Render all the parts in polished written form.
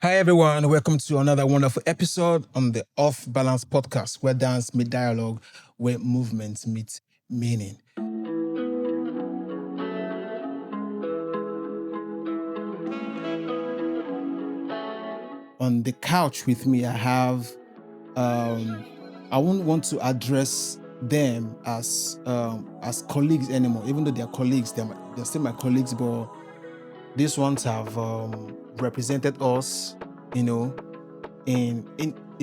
Hi everyone, welcome to another wonderful episode on the Off Balance podcast, where dance meet dialogue, where movement meets meaning. On the couch with me, I have. I won't want to address them as colleagues anymore, even though they're colleagues. They're still my colleagues, but these ones have represented us, in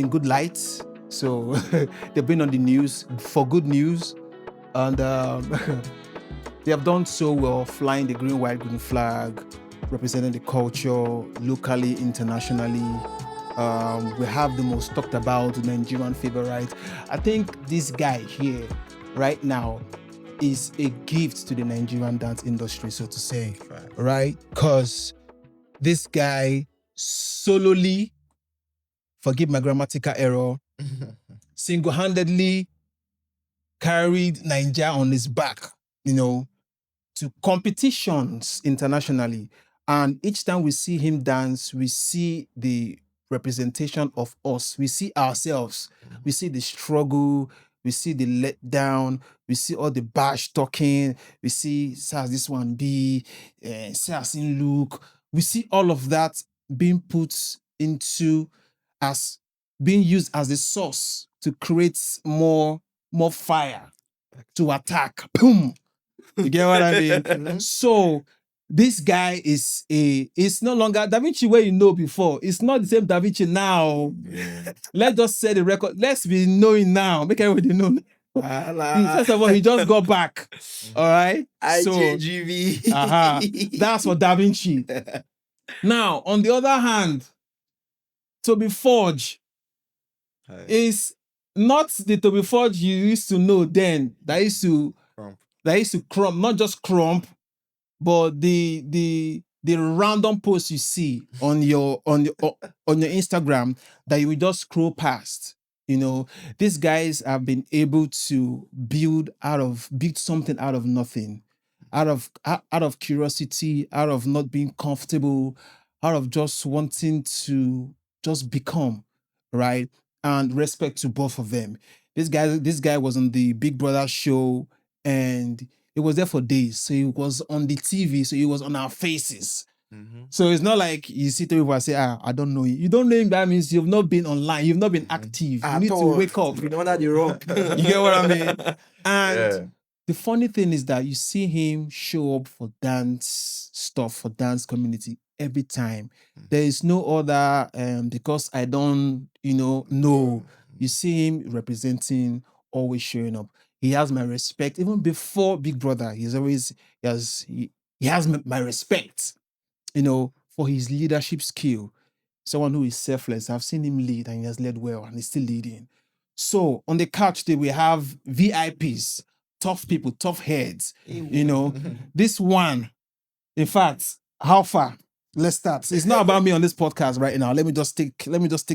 good light. So they've been on the news for good news, and they have done so well, flying the green, white, green flag, representing the culture locally, internationally. We have the most talked about Nigerian favorite. I think this guy here, right now, is a gift to the Nigerian dance industry, so to say, right? Because this guy solely, forgive my grammatical error, single-handedly carried Nigeria on his back, to competitions internationally. And each time we see him dance, we see the representation of us. We see ourselves. We see the struggle. We see the letdown. We see all the bash talking. We see, "Sir, this one be, say as in look." We see all of that being put into as being used as a source to create more fire to attack. Boom. You get what I mean? So this guy is no longer Davinci where you know before. It's not the same Davinci now. Let's just set the record. Let's be knowing now. Make everybody know. First of all, he just got back. All right. IJGV. That's for Davinci. Now, on the other hand, Toby Forge is not the Toby Forge you used to know then. That used to crump, not just crump, but the random posts you see on your Instagram that you will just scroll past. These guys have been able to build something out of nothing, out of curiosity, out of not being comfortable, out of just wanting to just become, right? And respect to both of them. This guy was on the Big Brother show, and it was there for days. So he was on the TV, so he was on our faces. So it's not like you see three people and say, I don't know you. You don't know him, that means you've not been online, you've not been active. You need to wake up. You know that you're wrong. You get what I mean? And the funny thing is that you see him show up for dance stuff, for dance community every time. There is no other, because I don't, know. You see him representing, always showing up. He has my respect. Even before Big Brother, he has my respect, for his leadership skill. Someone who is selfless. I've seen him lead, and he has led well, and he's still leading. So on the couch today, we have VIPs, tough people, tough heads. This one, in fact, how far? Let's start. It's not about me on this podcast right now. Let me just take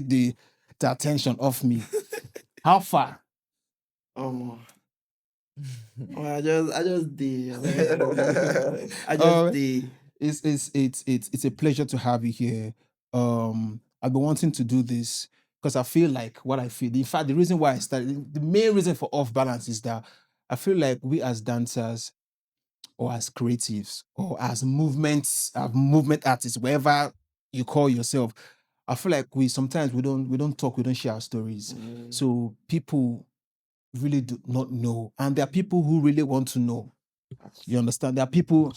the attention off me. How far? Well, I just did. I just did. It's a pleasure to have you here. I've been wanting to do this because I feel like what I feel. In fact, the reason why I started, the main reason for Off Balance is that I feel like we as dancers, or as creatives, or as movement artists, wherever you call yourself, I feel like we don't talk, we don't share our stories. So people really do not know, and there are people who really want to know. You understand? There are people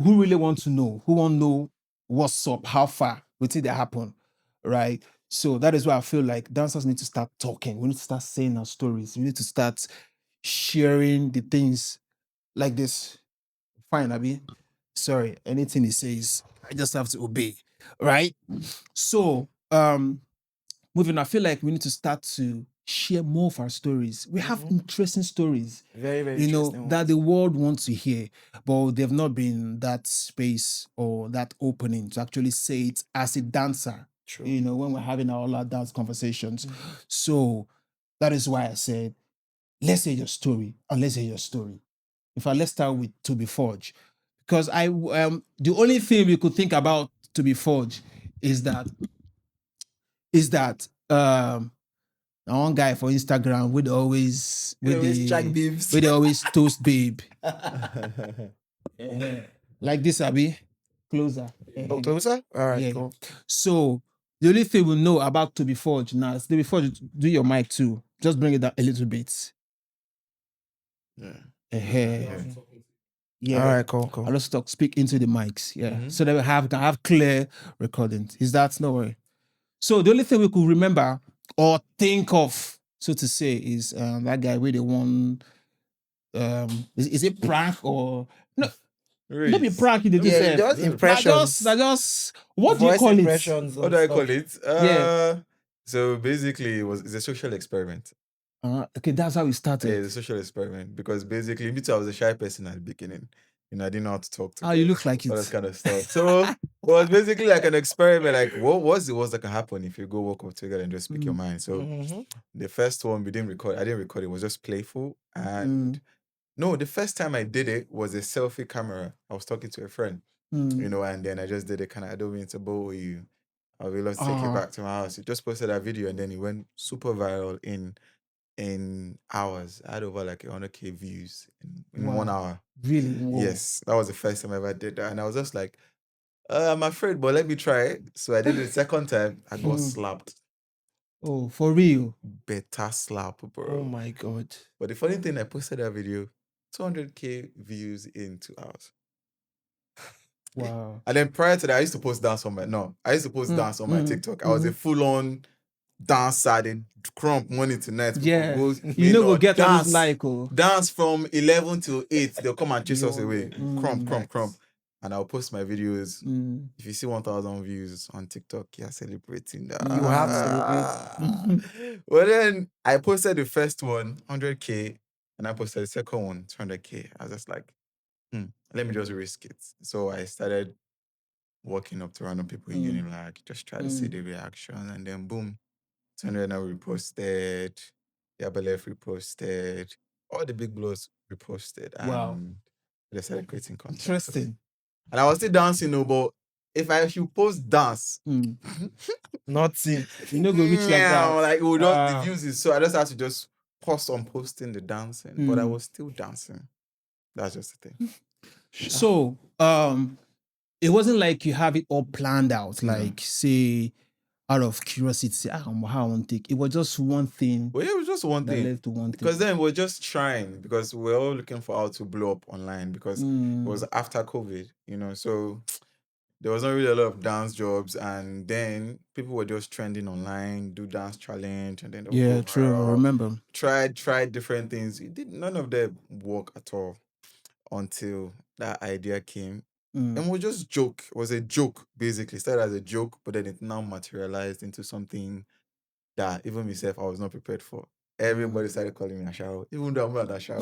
who really want to know, who want to know what's up, how far, what did that happen, right? So that is why I feel like dancers need to start talking. We need to start saying our stories. We need to start sharing the things like this. Fine, Abby. Sorry, anything he says, I just have to obey, right? So, moving, I feel like we need to start to share more of our stories. We have interesting stories, Very, very interesting that ones. the world wants to hear, but they've not been that space or that opening to actually say it as a dancer. True. When we're having all our dance conversations. So that is why I said, let's hear your story, and let's hear your story. In fact, let's start with Toby Forge, because the only thing we could think about to be forged is that one guy for Instagram would always check babes. with always toast babe. Like this, Abi. Closer. Oh, closer? All right, Yeah. cool. So the only thing we know about Toby Forge now is Toby Forge, do your mic too. Just bring it down a little bit. Yeah. Yeah. All right, cool. I'll also speak into the mics. Yeah. So that we can have clear recordings. Is that no way? So the only thing we could remember or think of, so to say, is that guy with the one is it prank or no? Not be prank you did Yeah, yourself. just impressions. That just what do you Voice call it? impressions. What do I call it? Yeah. So basically, it's a social experiment. Okay, that's how we Yeah, started. it's a social experiment because basically, me too, I was a shy person at the beginning. I didn't know how to talk to Oh, you girls, look like all it. that kind of stuff. So it was basically like an experiment. Like, what was the worst that can happen if you go walk up to a girl and just speak your mind? So the first one we didn't record. I didn't record. It was just playful. And no, the first time I did it was a selfie camera. I was talking to a friend, and then I just did it kind of. I don't mean to bore you. I will let's take you back to my house. He just posted that video and then it went super viral in hours. I had over like 100K views in 1 hour. Really? Whoa. Yes, that was the first time I ever did that. And I was just like, I'm afraid, but let me try it. So I did it the second time. I got slapped. Oh, for real? Better slap, bro. Oh my God. But the funny thing, I posted that video, 200K views in 2 hours. Wow. And then prior to that, I used to post dance on my TikTok. I was a full-on dancer. I did crump morning to night. Yeah. Go, You know, go get dance, this like oh. dance from 11 till 8. They'll come and chase us Yo. away. Crump. And I'll post my videos. If you see 1,000 views on TikTok, you're celebrating that. You have to celebrate. Well, then I posted the first one, 100K, and I posted the second one, 200K. I was just like, let me just risk it. So I started walking up to random people in Unilag, just try to see the reaction, and then boom, 200 now reposted, Yabalef reposted, all the big blows reposted, and they started creating content. Interesting. And I was still dancing, but if I should post dance, Nothing. You know, go reach like that. like it would not the views is so I just had to just pause on posting the dancing, but I was still dancing. That's just the thing. So, it wasn't like you have it all planned out, like say out of curiosity, how I want to take. It was just one thing. Well, yeah, it was just one that thing. led to one Because thing. then we're just trying because we're all looking for how to blow up online because it was after COVID, so there was not really a lot of dance jobs, and then people were just trending online, do dance challenge, and then they'll go True. I viral. remember. Tried different things. None of them work at all until that idea came. And we just joke. It was a joke, basically. It started as a joke, but then it now materialized into something that even myself I was not prepared for. Everybody started calling me Ashao, even though I'm not Ashao.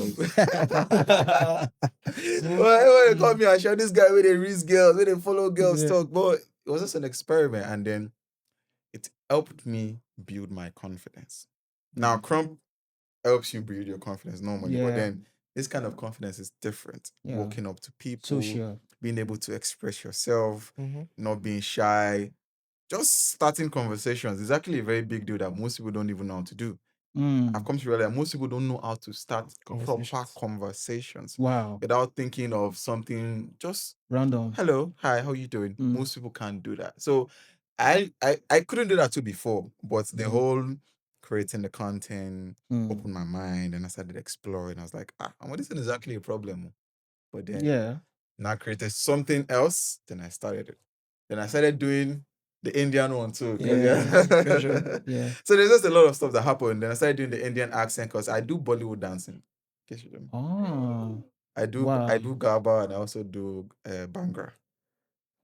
Well, everybody called me Ashao. This guy with the risk girls, with the follow girls talk. But it was just an experiment, and then it helped me build my confidence. Now, Crump helps you build your confidence normally, but then this kind of confidence is different. Walking up to people, being able to express yourself, not being shy, just starting conversations is actually a very big deal that most people don't even know how to do. I've come to realize most people don't know how to start proper conversations without thinking of something just random. Hello, hi, how you doing? Most people can't do that. So I couldn't do that too before, but the whole creating the content opened my mind and I started exploring. I was like, this isn't exactly a problem. But then now I created something else, then I started it. Then I started doing the Indian one too. So there's just a lot of stuff that happened. Then I started doing the Indian accent because I do Bollywood dancing. In case you don't know. I do Garba and I also do Bhangra.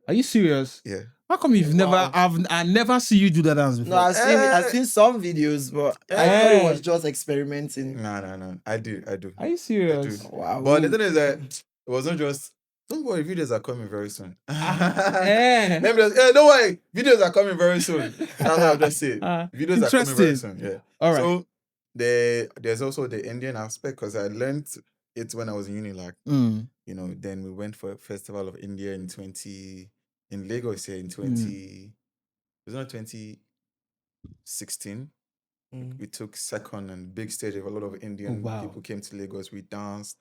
Are you serious? Yeah. How come you've I never see you do that dance before? No, I've seen some videos, but I thought it was just experimenting. No. I do. Are you serious? Wow. But the thing is that it wasn't just. Don't worry, videos are coming very soon. Let me just, don't worry, videos are coming very soon. That's what I'll just say. Videos are coming very soon. Yeah. All right. So there's also the Indian aspect because I learned it when I was in Unilag. Then we went for a Festival of India in in Lagos here in 20, it was not 2016. We took second and big stage of a lot of Indian wow. people came to Lagos. We danced,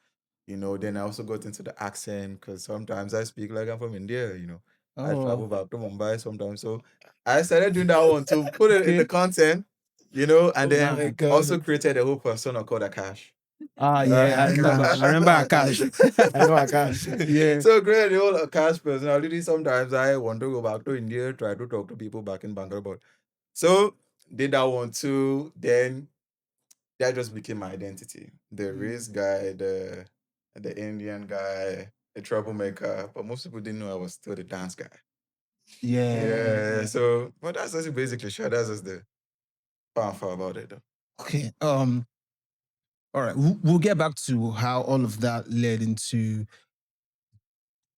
then I also got into the accent because sometimes I speak like I'm from India, I travel back to Mumbai sometimes. So I started doing that one to put it in the content, and then my God. also created a whole persona called Akash. Yeah, I remember. I remember Akash. I know Akash. Yeah. So created the whole Akash personality. Sometimes I want to go back to India, try to talk to people back in Bangalore. So did that one too. Then that just became my identity. The race guy, the Indian guy, the troublemaker. But most people didn't know I was still the dance guy. Yeah. So, but that's just basically sure. That's just the powerful about it, though. Okay. All right. We'll get back to how all of that led into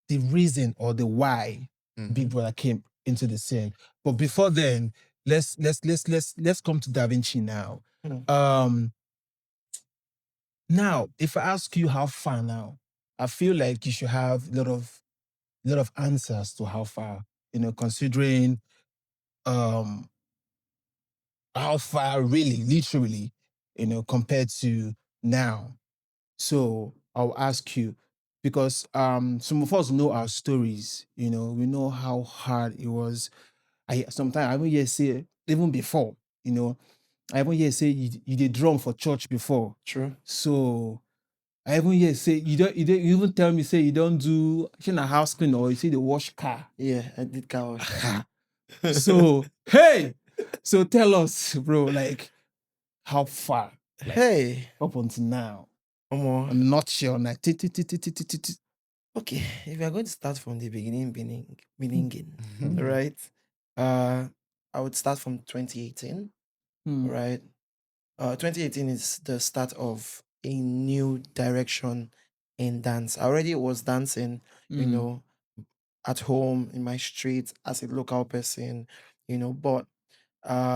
the reason or the why Big Brother came into the scene. But before then, let's come to Davinci now. Now, if I ask you how far now, I feel like you should have a lot of answers to how far, considering how far really, literally, compared to now. So I'll ask you, because some of us know our stories, we know how hard it was. Sometimes I even hear say, even before, I even hear say you did drum for church before. True. So I even hear say you even tell me say you don't do a house clean or you say they wash car. Yeah, I did car wash. So hey, so tell us, bro, like how far, like, Hey, up until now. Omo. I'm not sure. Like, Okay, if we are going to start from the beginning, right? I would start from 2018, right? 2018 is the start of a new direction in dance. I already was dancing, at home in my street as a local person, but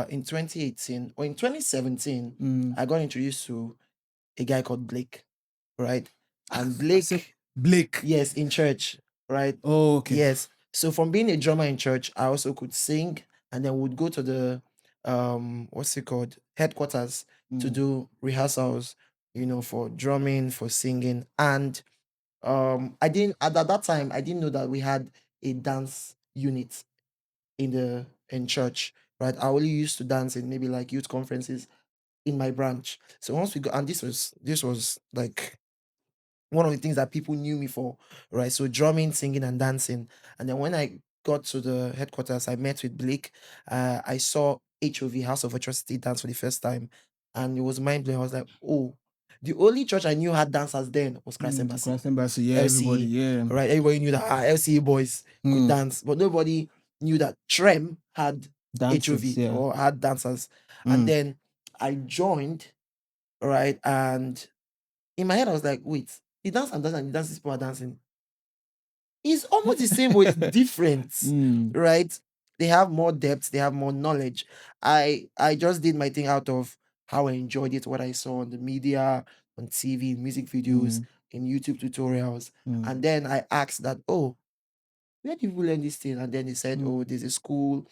in 2018 or in 2017, I got introduced to a guy called Blake, right? And Blake. yes, in church, right? Oh, okay. Yes. So from being a drummer in church, I also could sing, and then would go to the what's it called, headquarters, to do rehearsals, for drumming, for singing. And I didn't at that time I didn't know that we had a dance unit in church, right? I only used to dance in maybe like youth conferences in my branch. So once we got, and this was like one of the things that people knew me for, right? So drumming, singing, and dancing. And then when I got to the headquarters, I met with Blake. I saw HOV, House of Atrocity, dance for the first time, and it was mind blowing. I was like, oh, the only church I knew had dancers then was Christ Embassy. Christ Embassy, yeah, everybody, yeah. Right? Everybody knew that LCE boys could dance, but nobody knew that Trem had Dancers, HOV yeah. or had dancers. And then I joined, right? And in my head, I was like, wait, the dance I'm dancing and the dance people are dancing is almost the same, but it's different, right? They have more depth, they have more knowledge. I just did my thing out of how I enjoyed it, what I saw on the media, on TV, music videos, in YouTube tutorials. And then I asked that, oh, where do you learn this thing? And then they said, oh, there's a school.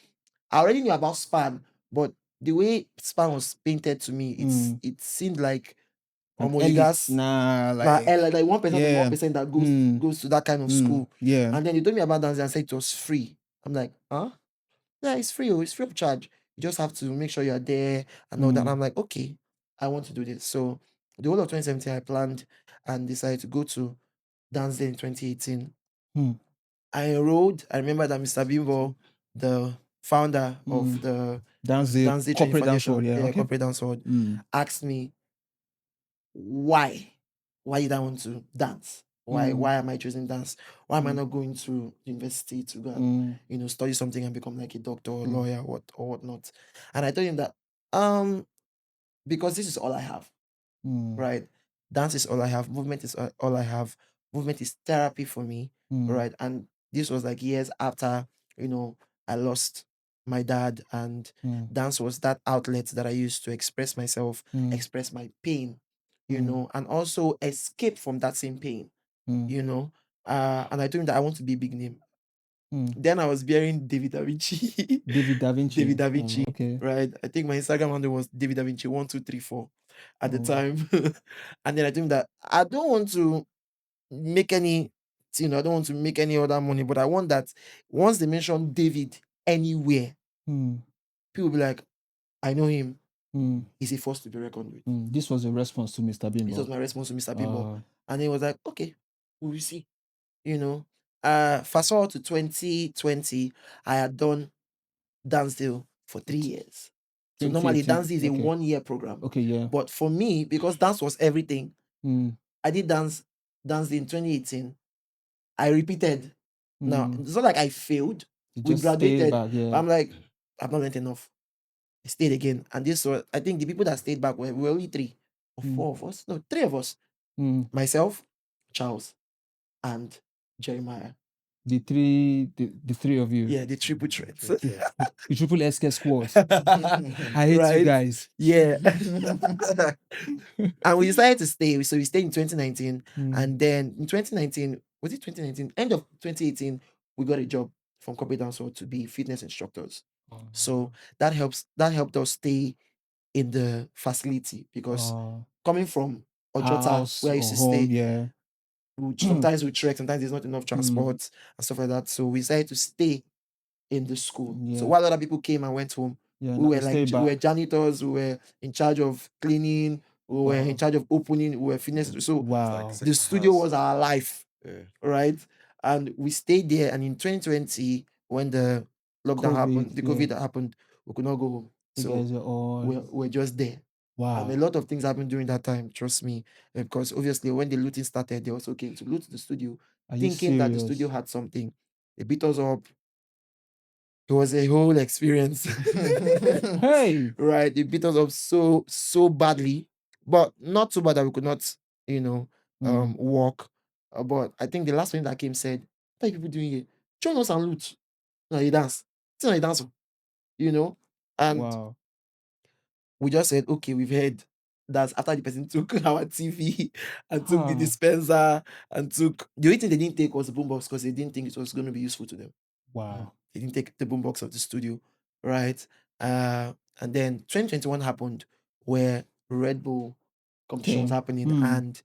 I already knew about span, but the way span was painted to me, it seemed like Elite. you guys, like 1% of yeah. 1% that goes to that kind of school. Yeah. And then you told me about dancing and said it was free. I'm like, huh? Yeah, it's free. It's free of charge. You just have to make sure you're there and all that. And I'm like, okay, I want to do this. So the whole of 2017, I planned and decided to go to Dance Day in 2018. I enrolled. I remember that Mr. Bimbo, the founder of the Dance Day Training corporate dance Foundation, world, yeah, okay. corporate dance world, asked me why did I want to dance? Why am I choosing dance? Why am I not going to university to go and study something and become like a doctor or lawyer or whatnot? And I told him that because this is all I have, right? Dance is all I have. Movement is all I have. Movement is therapy for me, right? And this was like years after I lost my dad, and dance was that outlet that I used to express myself, express my pain, and also escape from that same pain, and I told him that I want to be a big name. Then I was bearing David Davinci. David Davinci. David Davinci. Okay. Right. I think my Instagram handle was David Davinci 1234 at the Oh. time. And then I think that I don't want to make any, I don't want to make any other money, but I want that once they mention David anywhere, people be like, I know him. He's a force to be reckoned with. This was a response to Mr. Bimbo. This was my response to Mr. Bimbo. And he was like, okay, we will see. Fast forward to 2020, I had done Dansdale for 3 years. So normally 2018, dance is a okay. 1-year program. Okay, yeah. But for me, because dance was everything, I did dance in 2018. I repeated. Now, it's not like I failed. We just stay graduated. back, yeah. But I'm like, I've not learned enough. I stayed again. And this was, I think the people that stayed back were only 3 or 4 of us. No, 3 of us. Myself, Charles, and Jeremiah. The three of you. Yeah, the triple threats. The triple SK squad. I hate Right? you guys. Yeah. And we decided to stay. So we stayed in 2019. And then in 2019, was it 2019? End of 2018, we got a job from Corporate Dance Hall to be fitness instructors. So that helped us stay in the facility, because coming from Ojota, House where I or used to home, stay, yeah. sometimes we trek, sometimes there's not enough transport and stuff like that. So we decided to stay in the school. Yeah. So while other people came and went home, Yeah, we were stay we back. were janitors, we were in charge of cleaning, we were in charge of opening, we were fitness. So Wow. the studio was our life, Yeah. right? And we stayed there. And in 2020, when the lockdown happened, the COVID happened, we could not go home. You So guys are all we're just there. wow. And a lot of things happened during that time, trust me. Because obviously when the looting started, they also came to loot the studio, Are you thinking that the serious? studio had something. They beat us up. It was a whole experience. Hey. Right. They beat us up so badly, but not so bad that we could not, walk. But I think the last one that came said, what are you people doing here? Join us and loot. No, you dance. It's not a dance. And Wow. we just said, okay, we've heard that after the person took our TV and took the Huh. dispenser and took the only thing they didn't take was the boombox, because they didn't think it was going to be useful to them. Wow. They didn't take the boombox of the studio, right? And then 2021 happened, where Red Bull competition was Came. happening, and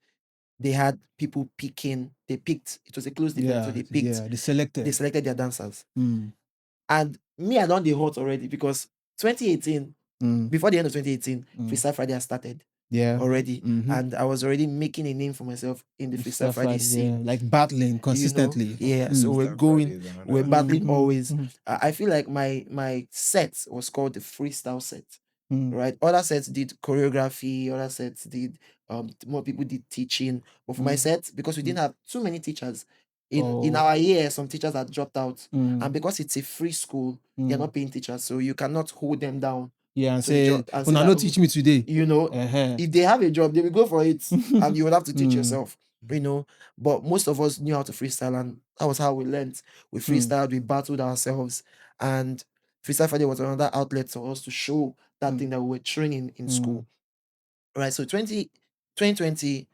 they had people picking. They picked. It was a closed event, so they picked. Yeah, they selected. They selected their dancers. And me, I done the hot already, because 2018, before the end of 2018, Freestyle Friday had started. Yeah. Already. And I was already making a name for myself in the Freestyle Friday scene. Yeah, like battling consistently. Yeah, so we're Freestyle going, Friday is another we're one. battling always. I feel like my set was called the freestyle set, right? Other sets did choreography, other sets did more people did teaching. But for my set, because we didn't have too many teachers in our year, some teachers had dropped out, and because it's a free school, they're not paying teachers, so you cannot hold them down. Yeah, and So they say, and "Oh, say now that, no teach me today." if they have a job, they will go for it, and you will have to teach yourself, But most of us knew how to freestyle, and that was how we learned. We freestyled, we battled ourselves, and Freestyle Friday was another outlet for us to show that thing that we were training in school. Right, so 2020,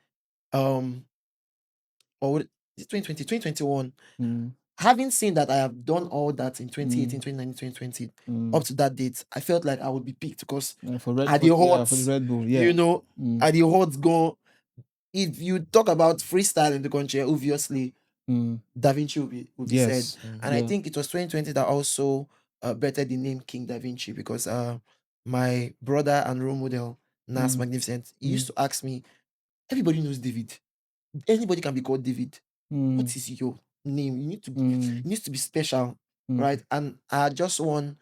or 2020, 2021, having seen that I have done all that in 2018, 2019, 2020, up to that date, I felt like I would be picked, because for the at the Red Hot, Bull, yeah. at the Hot go. If you talk about freestyle in the country, obviously Davinci will be Yes. said. And I think it was 2020 that also bettered the name King Davinci, because my brother and role model, Nas Magnificent, he used to ask me, everybody knows David. Anybody can be called David. What is your name? You need to it needs to be special, right? And I had just won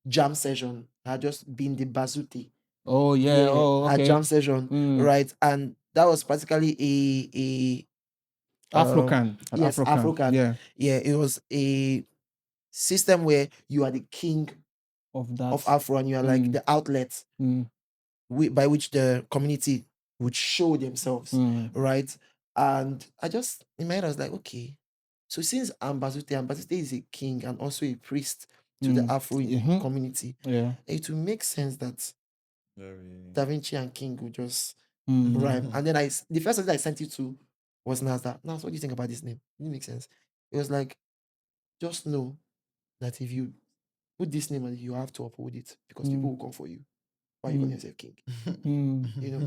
jam session. I had just been the Bazuti. Oh yeah. Oh, okay. A jam session, right? And that was practically a Afrocan. yes, Afrocan. Yeah, it was a system where you are the king of Afro, and you are like the outlet by which the community would show themselves, right? And I just, in my head, I was like, okay, so since Ambasute is a king and also a priest to the Afro community, it will make sense that Davinci and King would just rhyme. And then the first thing I sent you to was Nas. Nas, what do you think about this name? It makes sense. It was like, just know that if you put this name and you have to uphold it because people will come for you. Why are you calling yourself king?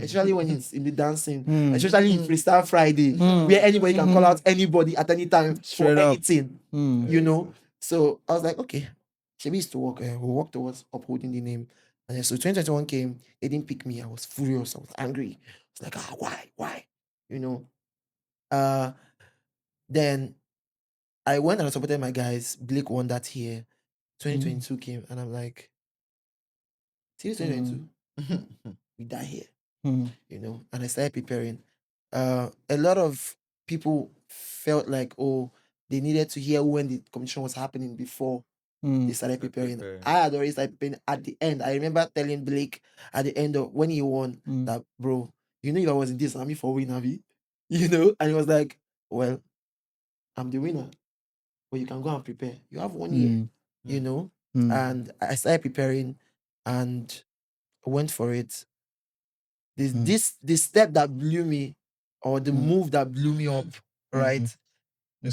Especially when it's in the dancing, especially in Freestyle Friday, where anybody can call out anybody at any time Straight for up. anything. So I was like, okay, Shebi used to work. We worked towards upholding the name. And then so 2021 came, they didn't pick me. I was furious. I was angry. I was like, why? Then I went and I supported my guys. Blake won that year. 2022 came, and I'm like, see, 2022, we die here. And I started preparing. A lot of people felt like, oh, they needed to hear when the competition was happening before they started preparing. I had already started preparing at the end. I remember telling Blake at the end of when he won that, bro, if I was in this army for win, Avi, and he was like, well, I'm the winner, but you can go and prepare. You have 1 year, and I started preparing and went for it. This step that blew me, or the move that blew me up, right?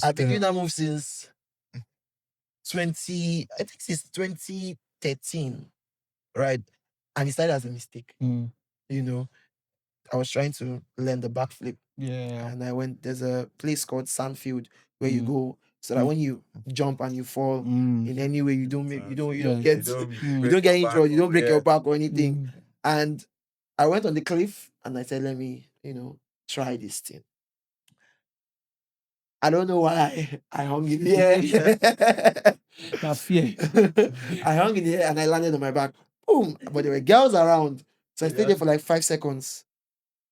I've been doing that move since 2013, right? And it started as a mistake. I was trying to learn the backflip. Yeah. And there's a place called Sandfield where you go so that when you jump and you fall in any way, you don't get injured, you don't break your back or anything. And I went on the cliff and I said, let me, try this thing. I don't know why I hung in the air. That fear. I hung in the air and I landed on my back. Boom. But there were girls around. So I stayed there for like 5 seconds.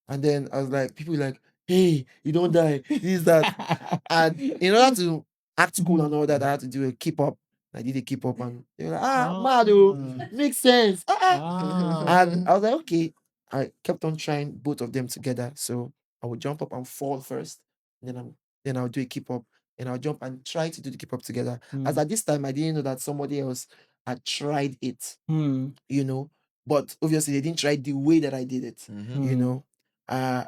And then I was like, people were like, hey, you don't die. This, that. And in order to act cool and all that, I had to do a keep up. I did a keep up and they were like, mad, makes sense. And I was like, okay. I kept on trying both of them together. So I would jump up and fall first. And then I'll do a keep up. And I'll jump and try to do the keep up together. As at this time, I didn't know that somebody else had tried it. But obviously they didn't try it the way that I did it.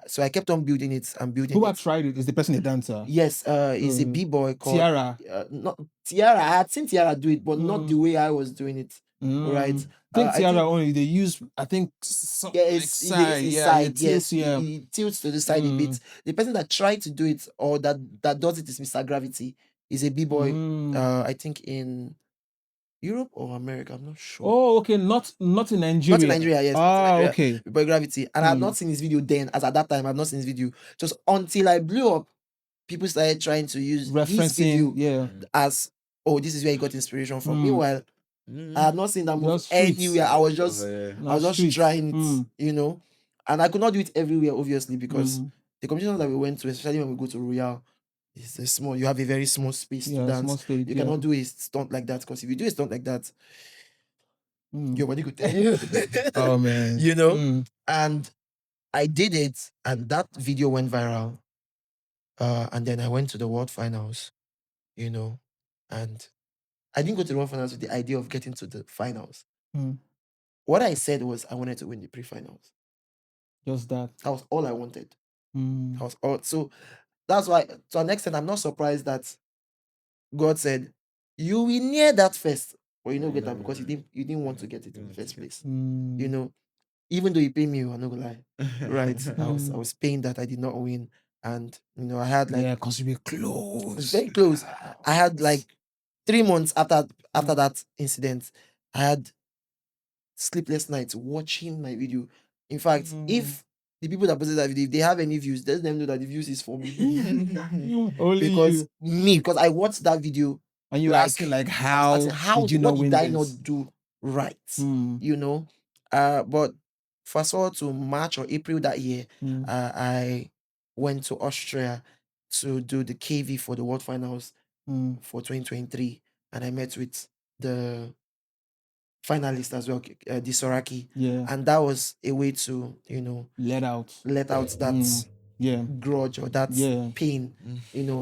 So I kept on building it and building Who it. had tried it is the person a dancer. Yes, he's a b-boy called Tiara. Not Tiara. I had seen Tiara do it, but not the way I was doing it. Right? I think Tiara only they use. I think some side. Yes, he tilts to the side a bit. The person that tried to do it or that does it is Mr. Gravity. He's a b-boy. I think in Europe or America, I'm not sure. Oh, okay, not in Nigeria. Not in Nigeria, yes. Okay. B-boy Gravity. And I've not seen his video then, as at that time, I've not seen his video. Just until I blew up, people started trying to use his video as, oh, this is where he got inspiration from. Meanwhile, I had not seen that move anywhere. I was just trying it, and I could not do it everywhere, obviously, because the competitions that we went to, especially when we go to Royal, it's a small. You have a very small space to dance. Small stage, you cannot do a stunt like that, because if you do a stunt like that, your body could tell you. Oh man, And I did it, and that video went viral. And then I went to the World Finals, and I didn't go to the World Finals with the idea of getting to the finals. What I said was I wanted to win the pre-finals. Just that. That was all I wanted. That was all. So that's why, to an extent, I'm not surprised that God said, you will near that first, but you don't get that because you didn't want to get it in the first place. Even though you pay me, I'm not gonna lie. Right. I was paying that I did not win. And I had like, because you were close. It was very close. I had like 3 months after that incident, I had sleepless nights watching my video. In fact, if the people that posted that video, if they have any views, let them know that the views is for me. Only because I watched that video and you asking like how did you not win what did I this? not do right? But fast forward to March or April that year, I went to Austria to do the KV for the World Finals for 2023, and I met with the finalist as well, the Soraki. And that was a way to, let out that grudge or that pain,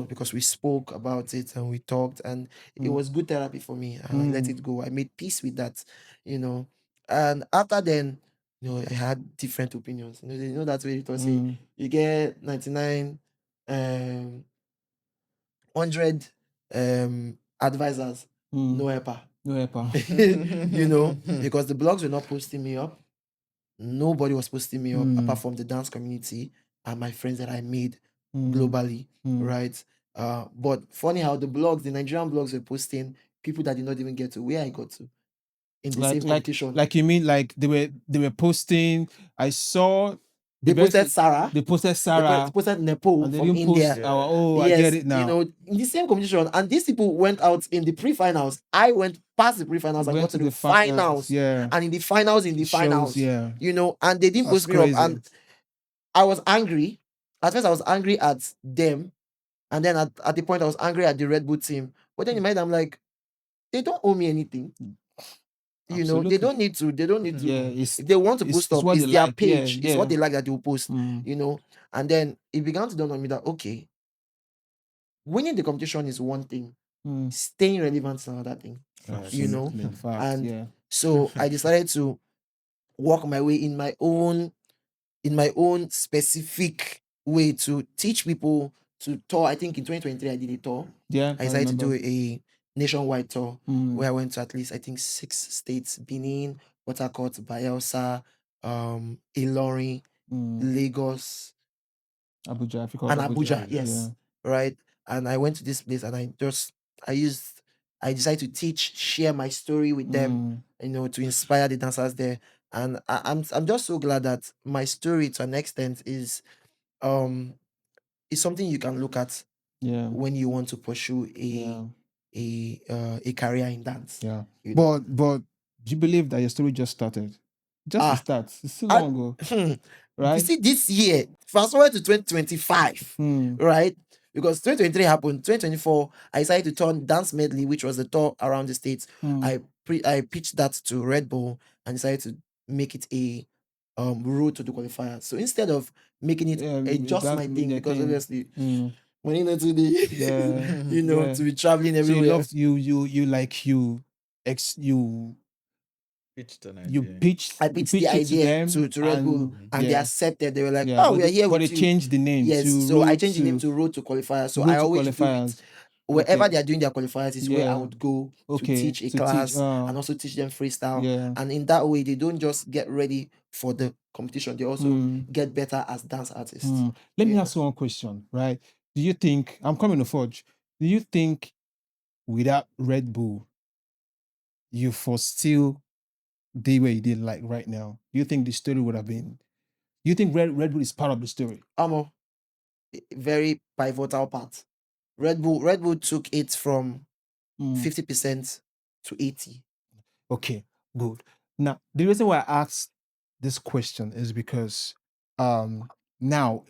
because we spoke about it and we talked, and it was good therapy for me. And I let it go. I made peace with that, and after then, I had different opinions. That's where it was you get 99, 100 advisors, no Mm. helper. No helper. You know, because the blogs were not posting me up. Nobody was posting me up apart from the dance community and my friends that I made globally, right? But funny how the Nigerian blogs were posting people that did not even get to where I got to in the same competition. Like you mean like they were posting. I saw They posted Sarah. They posted They Sarah. posted Nepo And they from didn't India. post our. I get it now. You know, in the same competition, and these people went out in the pre-finals. I went past the pre-finals and Went got to to the the finals, finals. yeah. And in the finals, Yeah. you know, and they didn't That's post me up. crazy. And I was angry. At first, I was angry at them, and then at the point, I was angry at the Red Bull team. But then in my mind, I'm like, they don't owe me anything. You know, they don't need to. They don't need to. Yeah, If they want to post up, what it's they their like. page. Yeah, It's what yeah. they like that they will post. You know, and then it began to dawn on me that okay, winning the competition is one thing, staying relevant is another thing. You know, Facts, and yeah. so I decided to work my way in my own specific way to teach people to tour. I think in 2023 I did a tour. Yeah, I decided to do a nationwide tour where I went to at least I think 6 states: Benin, Port Harcourt, Bayelsa, Ilorin, Lagos, Abuja, if you call and it Abuja. Yes, Yeah. right. And I went to this place and I decided to teach, share my story with them, you know, to inspire the dancers there. And I'm just so glad that my story to an extent is something you can look at Yeah. when you want to pursue a career in dance. Yeah. You know? But do you believe that your story just started? Just the start. It's still long ago. You Right? see, this year, fast forward to 2025, right? Because 2023 happened, 2024, I decided to turn Dance Medley, which was the tour around the states. I pitched that to Red Bull and decided to make it a road to the qualifier. So instead of making it just my thing, because obviously when you know to the you know to be traveling So everywhere. you love you like you Pitched an you idea. pitched I pitched the it idea to them to Red Bull and they yeah. accepted. They were like, Yeah, oh, we are here but with they you. changed the name Yes, to so I Road changed the name to Road to Qualifier. So I to always do it. Qualifiers. Wherever Okay. they are doing their qualifiers is where I Yeah. would go to Okay, teach a to teach, class and also teach them freestyle. Yeah. And in that way, they don't just get ready for the competition, they also get better as dance artists. Let me ask you one question, right? Do you think, I'm coming to Forge, do you think without Red Bull, you for still be where you did like right now? Do you think the story would have been, do you think Red Bull is part of the story? A very pivotal part. Red Bull took it from 50% to 80%. Okay, good. Now, the reason why I asked this question is because now,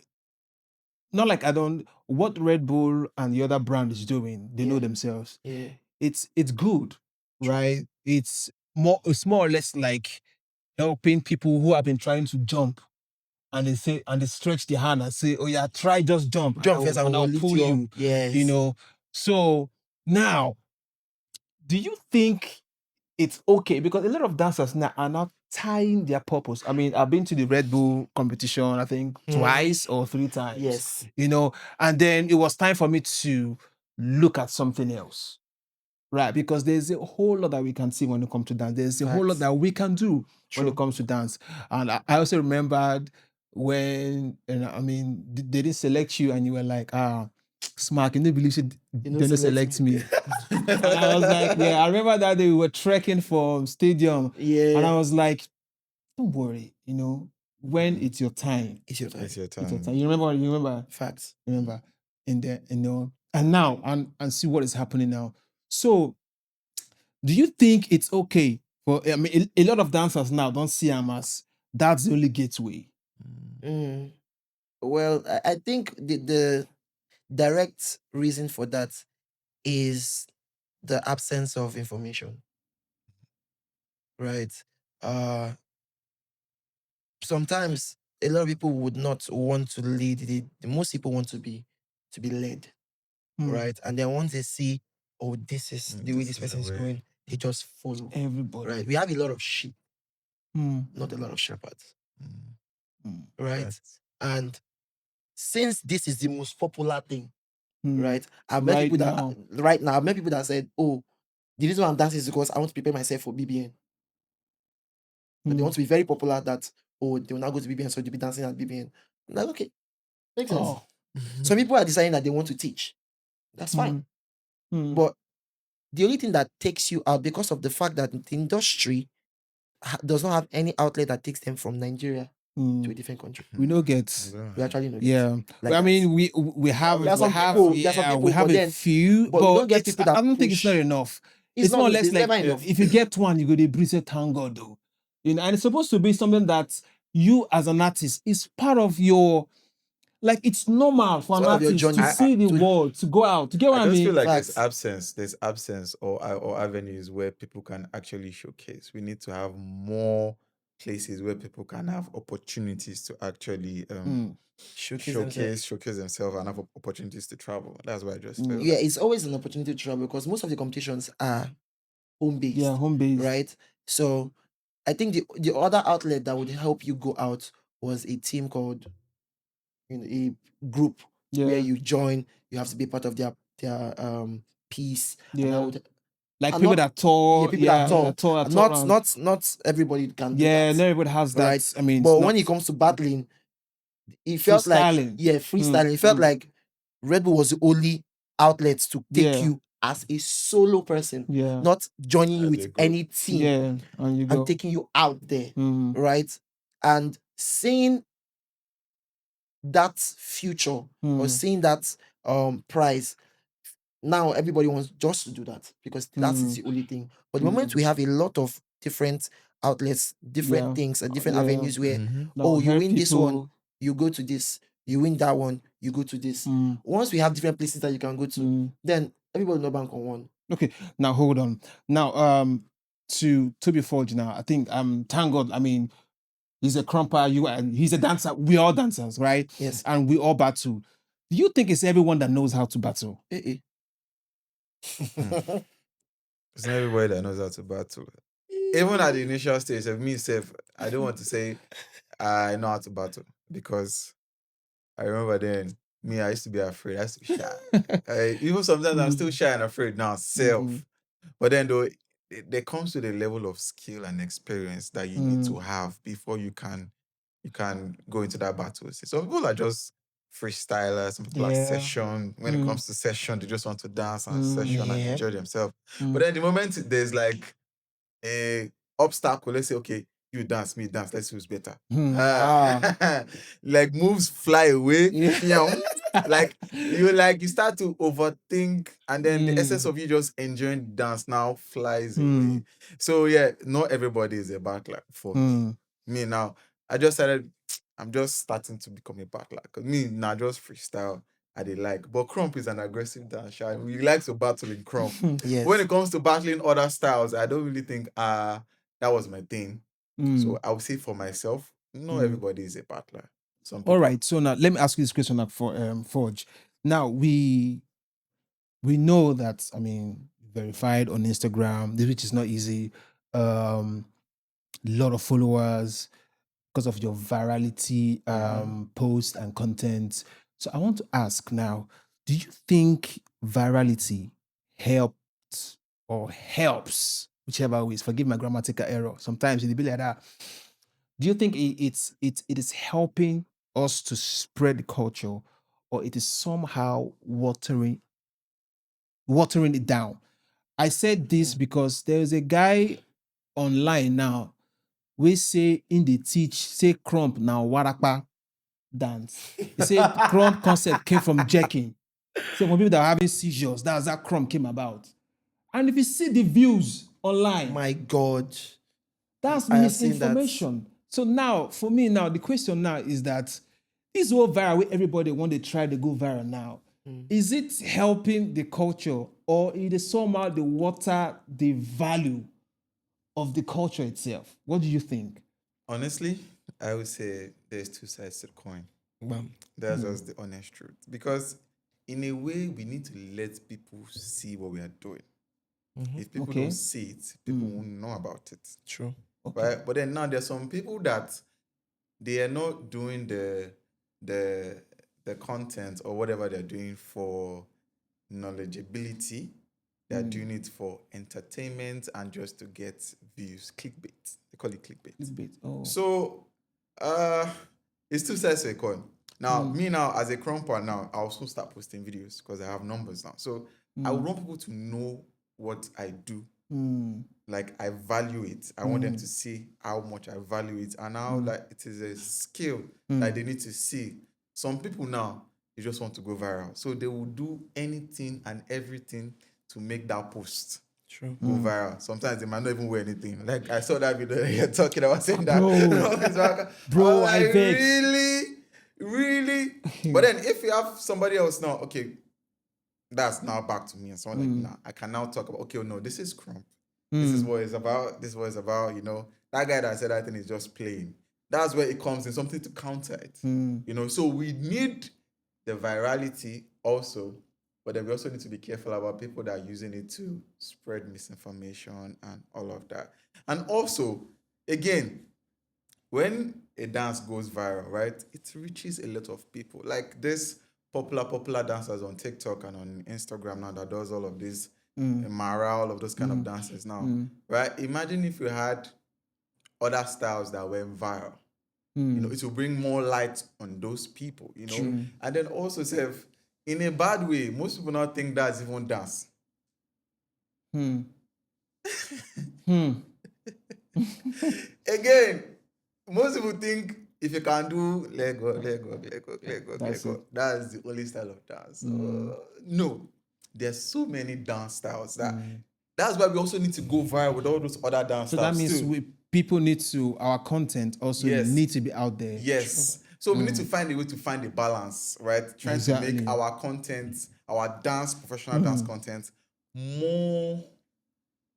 not like I don't, what Red Bull and the other brand is doing, they know themselves. Yeah. It's good, right? It's more or less like helping people who have been trying to jump and they stretch their hand and say, oh yeah, try just jump. Jump first and I'll we'll lift pull you you. up. Yes. You know. So now, do you think it's okay? Because a lot of dancers now are not tying their purpose. I mean, I've been to the Red Bull competition, I think twice or 3 times. Yes. You know, and then it was time for me to look at something else. Right, because there's a whole lot that we can see when it comes to dance. There's a whole lot that we can do when it comes to dance. And I also remembered when, I mean, they didn't select you and you were like, Smack, you didn't believe they didn't select me. And I was like, yeah, I remember that day we were trekking from stadium. Yeah. And I was like, don't worry, you know, when it's your time. It's your time. It's your time. It's your time. You remember? Facts. Remember? In there, you know, and now, and see what is happening now. So, do you think it's okay for, I mean, a lot of dancers now don't see them as that's the only gateway? Well, I think the direct reason for that is the absence of information. Right. Sometimes a lot of people would not want to lead. Most people want to be led. Right. And then once they see, oh, this is the way this person is going, they just follow. Everybody. Right. We have a lot of sheep, not a lot of shepherds. Right. And since this is the most popular thing, right? I've met Right people that now. right now I've met people that said, "Oh, the reason why I'm dancing is because I want to prepare myself for BBN." But they want to be very popular. That they will now go to BBN, so they'll be dancing at BBN. I'm like, okay, makes sense. Oh. Some people are deciding that they want to teach. That's fine. But the only thing that takes you out, because of the fact that the industry does not have any outlet that takes them from Nigeria to a different country. We don't get. We actually know. Yeah. Like I that. mean, we have There are some we have people- there are some yeah, people, we have but a then- few, but we don't but get it's, people that I don't think it's push. not enough. It's It's not- more or less it's like never enough. if you get one, you go to breathe, say thank God though. And it's supposed to be something that you as an artist is part of your, like, it's normal for It's an part of your artist to journey. see the To- world, to go out, to get what I I just mean. feel like Facts. there's absence or avenues where people can actually showcase. We need to have more places where people can have opportunities to actually Showcase showcase themselves and have opportunities to travel. That's why I just feel Yeah, like it's always an opportunity to travel because most of the competitions are home based. Yeah, home based. Right. So I think the other outlet that would help you go out was a team called, a group where Yeah. you join. You have to be part of their piece. And that Yeah. would, Like and people not- that tour, people that tour. that tour Not around. not everybody can do Yeah, that. not everybody has that. Right. I mean, But it's when not it comes to battling, it felt like freestyling. freestyling. It felt like Red Bull was the only outlet to take Yeah. you as a solo person, Yeah. not joining you As a with group. any team Yeah, and you go. and taking you out there, Mhm. right? And seeing that future or seeing that prize, now everybody wants just to do that because that is the only thing. But the moment we have a lot of different outlets, different Yeah. things, and different Yeah. avenues where Mhm. That will you help win this one, people. you go to this, you win that one, you go to this. Once we have different places that you can go to, then everybody know bank on one. Okay, now hold on. Now, to Toby Forge now, I think thank God, I mean, he's a crumper, he's a dancer. We all dancers, right? Yes. And we all battle. Do you think it's everyone that knows how to battle? It's not everybody that knows how to battle. Even at the initial stage of me, I don't want to say I know how to battle because I remember then I used to be afraid. I used to be shy. Even sometimes I'm still shy and afraid now, self. But then though, there comes to the level of skill and experience that you need to have before you can go into that battle. Some people are just freestylers, some people are session. When it comes to session, they just want to dance and session and Yeah. enjoy themselves. But then the moment there's like a obstacle, let's say, okay, you dance, me dance, let's see who's better. Like moves fly away. Like you start to overthink, and then the essence of you just enjoying the dance now flies away. So yeah, not everybody is a battler for me. Me now, I'm just starting to become a battler. Cause me now just freestyle I dey like. But Crump is an aggressive dancer. We like to battle in Crump. Yes. When it comes to battling other styles, I don't really think that was my thing. So I would say for myself, not everybody is a battler. Some people. All right, so now let me ask you this question for Forge. Now we know that, I mean, verified on Instagram, which is not easy. Lot of followers because of your virality post and content. So I want to ask now, do you think virality helped or helps, whichever ways, forgive my grammatical error, sometimes it'll be like that. Do you think it is helping us to spread the culture, or it is somehow watering it down? I said this because there is a guy online now we say in the teach say crump now warapa dance. He said crump concept came from jacking. So when people that are having seizures, that's how crump came about. And if you see the views online, My God. that's I have seen that. misinformation. So now, for me now, the question now is that this whole viral where everybody want to try to go viral now. Is it helping the culture, or it is somehow the water the value of the culture itself? What do you think? Honestly, I would say there's two sides to the coin. Bam. That's just the honest truth. Because in a way, we need to let people see what we are doing. If people Okay. don't see it, people won't know about it. True. Okay. Right? But then now there's some people that they are not doing the content or whatever they're doing for knowledgeability. They're doing it for entertainment and just to get views. Clickbait. They call it clickbait. Oh. So it's two sides to a coin. Now, me now as a crumper now, I'll also start posting videos because I have numbers now. So I would want people to know what I do. Like I value it. I want them to see how much I value it and how like it is a skill that they need to see. Some people now, they just want to go viral. So they will do anything and everything to make that post go viral. Sometimes they might not even wear anything. Like I saw that video you're talking about saying that. Bro, I vex. Really? But then if you have somebody else now, okay, that's now back to me and someone like, nah, I can now talk about, okay, no, this is Crump. This is what it's about. This is what it's about, you know. That guy that said that thing is just playing. That's where it comes in, something to counter it. You know, so we need the virality also, but then we also need to be careful about people that are using it to spread misinformation and all of that. And also, again, when a dance goes viral, right, it reaches a lot of people. Like this popular dancers on TikTok and on Instagram now that does all of this, Mara, all of those kind of dances now, right? Imagine if you had other styles that went viral. You know, it will bring more light on those people, you know. And then also, in a bad way, most people now think that's even dance. Again, most people think if you can do Lego, that's the only style of dance. No, there's so many dance styles that's why we also need to go viral with all those other dance styles. So that means people need to, our content also need to be out there. Yes. So we need to find a way to find a balance, right? Trying to make our content, our dance, professional dance content more,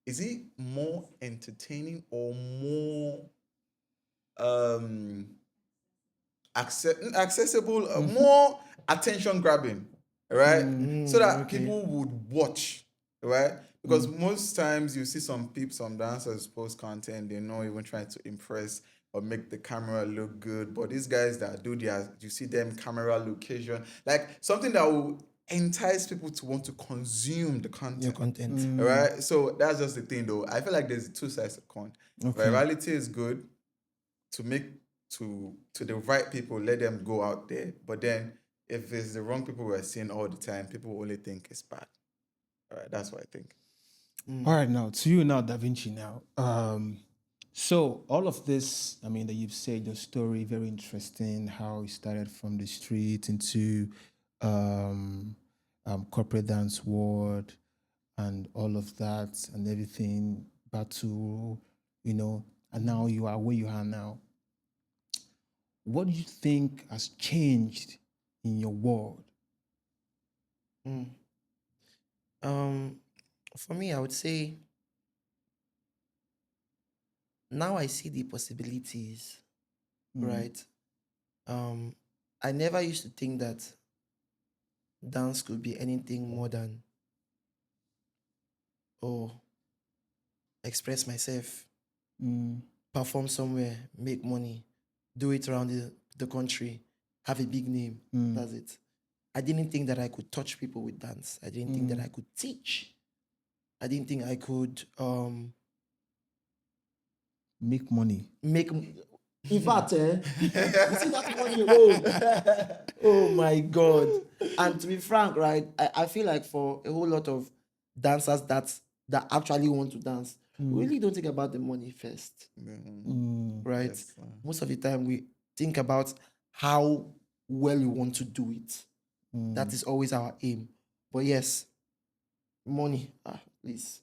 is it more entertaining or more accessible, more attention grabbing, right? So that people would watch, right? Because most times you see some dancers post content, they're not even trying to impress or make the camera look good. But these guys that do you see them camera location, like something that will entice people to want to consume the content. Your content. Right? So that's just the thing though. I feel like there's two sides of coin. Virality is good to make to the right people, let them go out there. But then if it's the wrong people we're seeing all the time, people only think it's bad. All right, that's what I think. All right, now to you now, Davinci now. So all of this, I mean, that you've said, your story, very interesting, how you started from the street into corporate dance world and all of that and everything, battle, you know, and now you are where you are now. What do you think has changed in your world? For me, I would say now I see the possibilities, right? I never used to think that dance could be anything more than, express myself, perform somewhere, make money, do it around the country, have a big name. That's it. I didn't think that I could touch people with dance. I didn't think that I could teach. I didn't think I could make money. In fact, you see that money alone. Oh my God. And to be frank, right, I feel like for a whole lot of dancers that actually want to dance, we really don't think about the money first. Right? Yes. Most of the time we think about how well we want to do it. That is always our aim. But yes, money, please.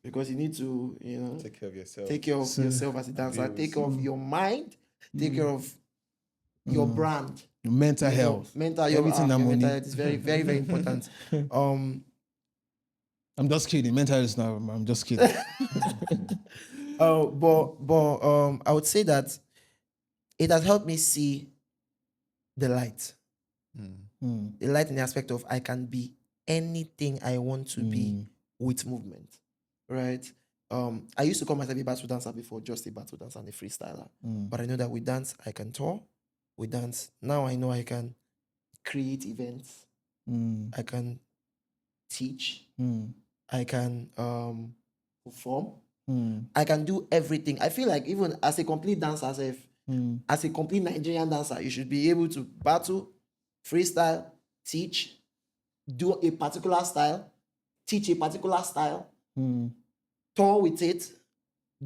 Because you need to, take care of yourself. Take care of yourself as a dancer. Take care of your mind. Take care of your brand. Your mental health. Everything that money. Mental health is very, very, very important. I'm just kidding. Mental health is not. I'm just kidding. But I would say that it has helped me see the light. The light in the aspect of I can be anything I want to be with movement. Right? I used to call myself a battle dancer before, just a battle dancer and a freestyler. But I know that with dance, I can tour. With dance, now I know I can create events. I can teach. Mm. I can perform. Mm. I can do everything. I feel like even as a complete dancer, Mm. as a complete Nigerian dancer, you should be able to battle, freestyle, teach, do a particular style, teach a particular style, Mm. tour with it,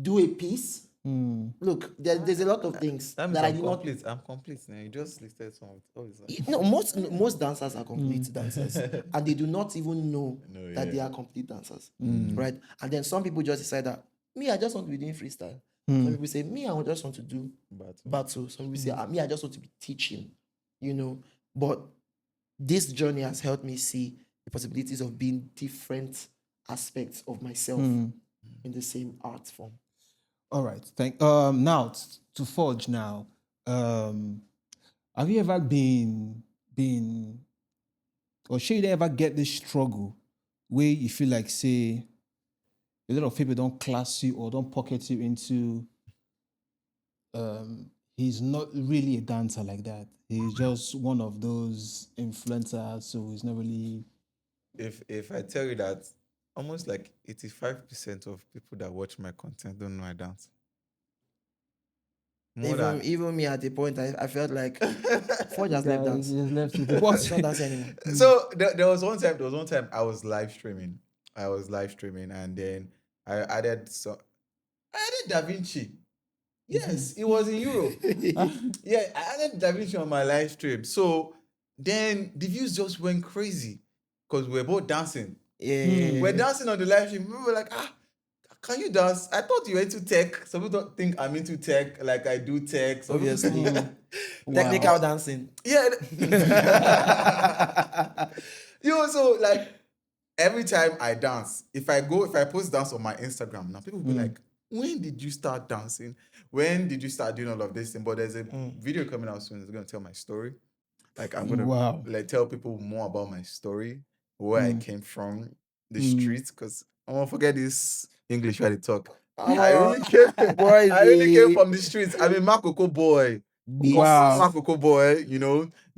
do a piece. Mm. Look, there's a lot of things That means that I I'm did not. complete. I'm complete now. You just listed some of all this. No, most dancers are complete dancers, and they do not even know No, that yeah. they are complete dancers, Mm. right? And then some people just decide that me, I just want to be doing freestyle. Some Mm. people say me, I just want to do battle. Some people say me, I just want to be teaching, you know. But this journey has helped me see the possibilities of being different aspects of myself Mm. in the same art form. All right. Now to Forge now. Have you ever been or should you ever get this struggle where you feel like, say, a lot of people don't class you or don't pocket you into he's not really a dancer like that. He's just one of those influencers, so he's not really If I tell you that almost like 85% of people that watch my content don't know I dance. More than Even me at the point, I felt like Forge has left dance. he just left you. It's not dance anymore. So there was one time I was live streaming. And then I added Davinci. Yes, it was in Europe. Yeah, I added Davinci on my live stream. So then the views just went crazy because we were both dancing. Yeah. We're dancing on the live stream. We were like, can you dance? I thought you were into tech. Some people don't think I'm into tech, like I do tech. Some people Obviously. think- Technical dancing. Yeah. So like every time I dance, if I post dance on my Instagram, now people will be like, when did you start dancing? When did you start doing all of this thing? But there's a video coming out soon. It's gonna tell my story. Like I'm gonna Wow. like tell people more about my story, where I came from, the streets, because I won't forget this English where they talk. I really came. Boy, I really came from the streets. I'm a Makoko boy. Wow. Makoko boy,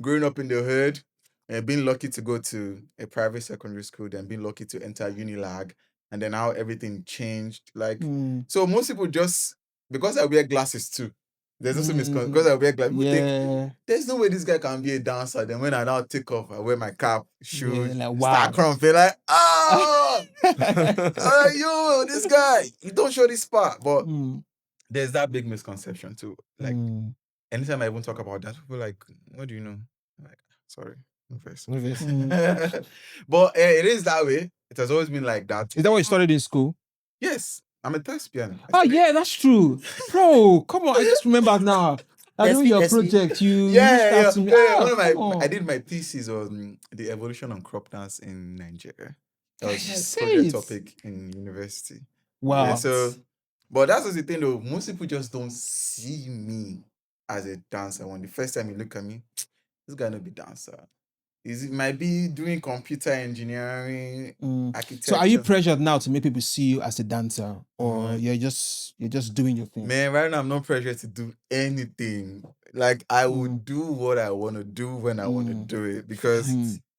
growing up in the hood and being lucky to go to a private secondary school, then being lucky to enter Unilag, and then how everything changed. Like, so most people just, because I wear glasses too, there's also misconception, because I wear glasses, people think, there's no way this guy can be a dancer. Then when I now take off, I wear my cap, shoes, like, wow. start crumping, like, yo, this guy, you don't show this part. But there's that big misconception too. Like, anytime I even talk about that, people are like, what do you know? I'm like, sorry, reverse. But it is that way. It has always been like that. Is that what you studied in school? Yes, I'm a thespian. Oh yeah, that's true, bro. Come on, I just remember now. I know your project. You reached out to me. I did my thesis on the evolution of crop dance in Nigeria. That was Say project it. topic in university. Wow. Yeah, so, but that's the thing though. Most people just don't see me as a dancer. When the first time you look at me, this guy not be dancer. It might be doing computer engineering, architecture. So are you pressured now to make people see you as a dancer, or you're just doing your thing? Man, right now I'm not pressured to do anything. Like I would do what I want to do when I want to do it, because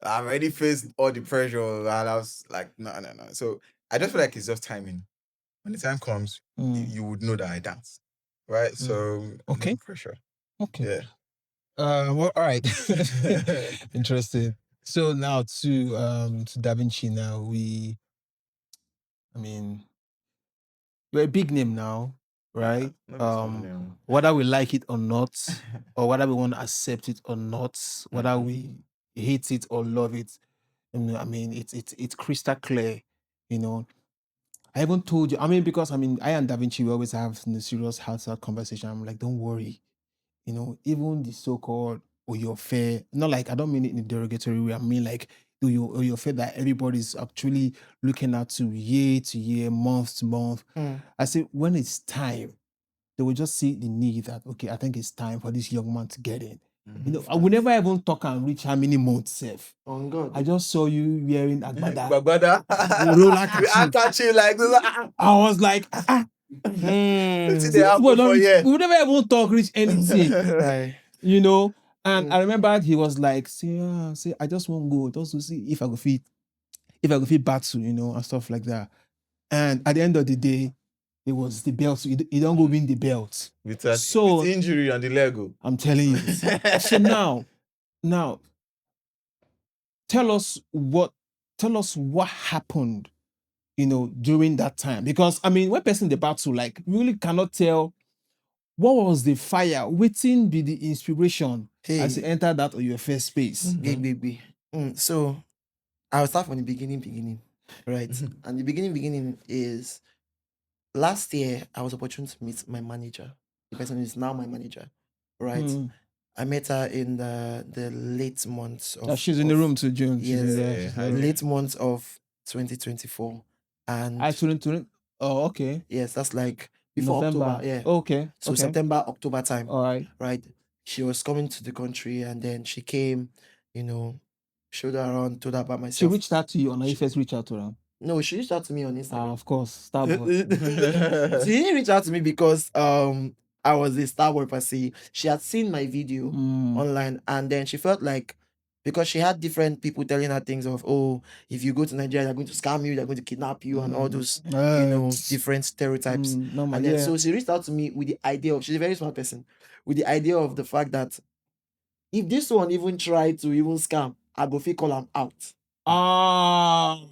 I already faced all the pressure and I was like, no. So I just feel like it's just timing. When the time comes, you would know that I dance, right? So Okay. no pressure. Okay. Yeah. Well, all right. Interesting. So now to Davinci now. You're a big name now, right? Not be small name. Whether we like it or not, or whether we want to accept it or not, whether we hate it or love it, it's crystal clear, I even told you, because I and Davinci, we always have serious heart-to-heart conversation. I'm like, don't worry, even the so-called Oyofe, not like, I don't mean it in a derogatory way, I mean like Oyofe that everybody's actually looking at to year, month to month. I say, when it's time, they will just see the need that, okay, I think it's time for this young man to get in. I will never even talk and reach how many months safe. On God. I just saw you wearing agbada. I catch you like this. I was like, we would never even talk reach anything. And I remember he was like, say, I just won't go just to see if I go fit if I go fit battle, and stuff like that. And at the end of the day, it was the belt. So you don't go win the belt. With So injury on the Lego. I'm telling you. So now, tell us what happened, during that time. Because I mean, when person the battle, like, you really cannot tell what was the fire, waiting be the inspiration as you enter that or your first space. Big. So I'll start from the beginning, right? And the beginning is last year I was opportune to meet my manager, the person who is now my manager, right? I met her in the late months of. She's in the room too, June. She's in there. Yes, She's in the room. late months of 2024, and I couldn't. Oh, okay. yes, that's like before November. October. Yeah. Okay. So okay. September, October time. All right. Right. She was coming to the country, and then she came, showed her around, told her about myself. She reached out to you, or you first reached out to her? No, she reached out to me on Instagram. Of course, Starboy. She didn't reach out to me because I was a Starboy per se. She had seen my video online, and then she felt like, because she had different people telling her things of, oh, if you go to Nigeria, they're going to scam you, they're going to kidnap you, and all those, different stereotypes. And then so she reached out to me with the idea of, she's a very smart person, with the idea of the fact that if this one even tried to even scam, I go fit call him out.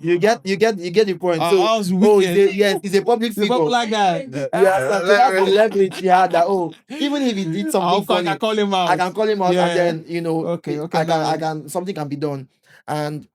You get the point. So it's a public figure. Popular guy. So that's the leverage she had, that even if he did something funny, I can call him out. I can call him out, Yeah. and then Okay, I can something can be done. And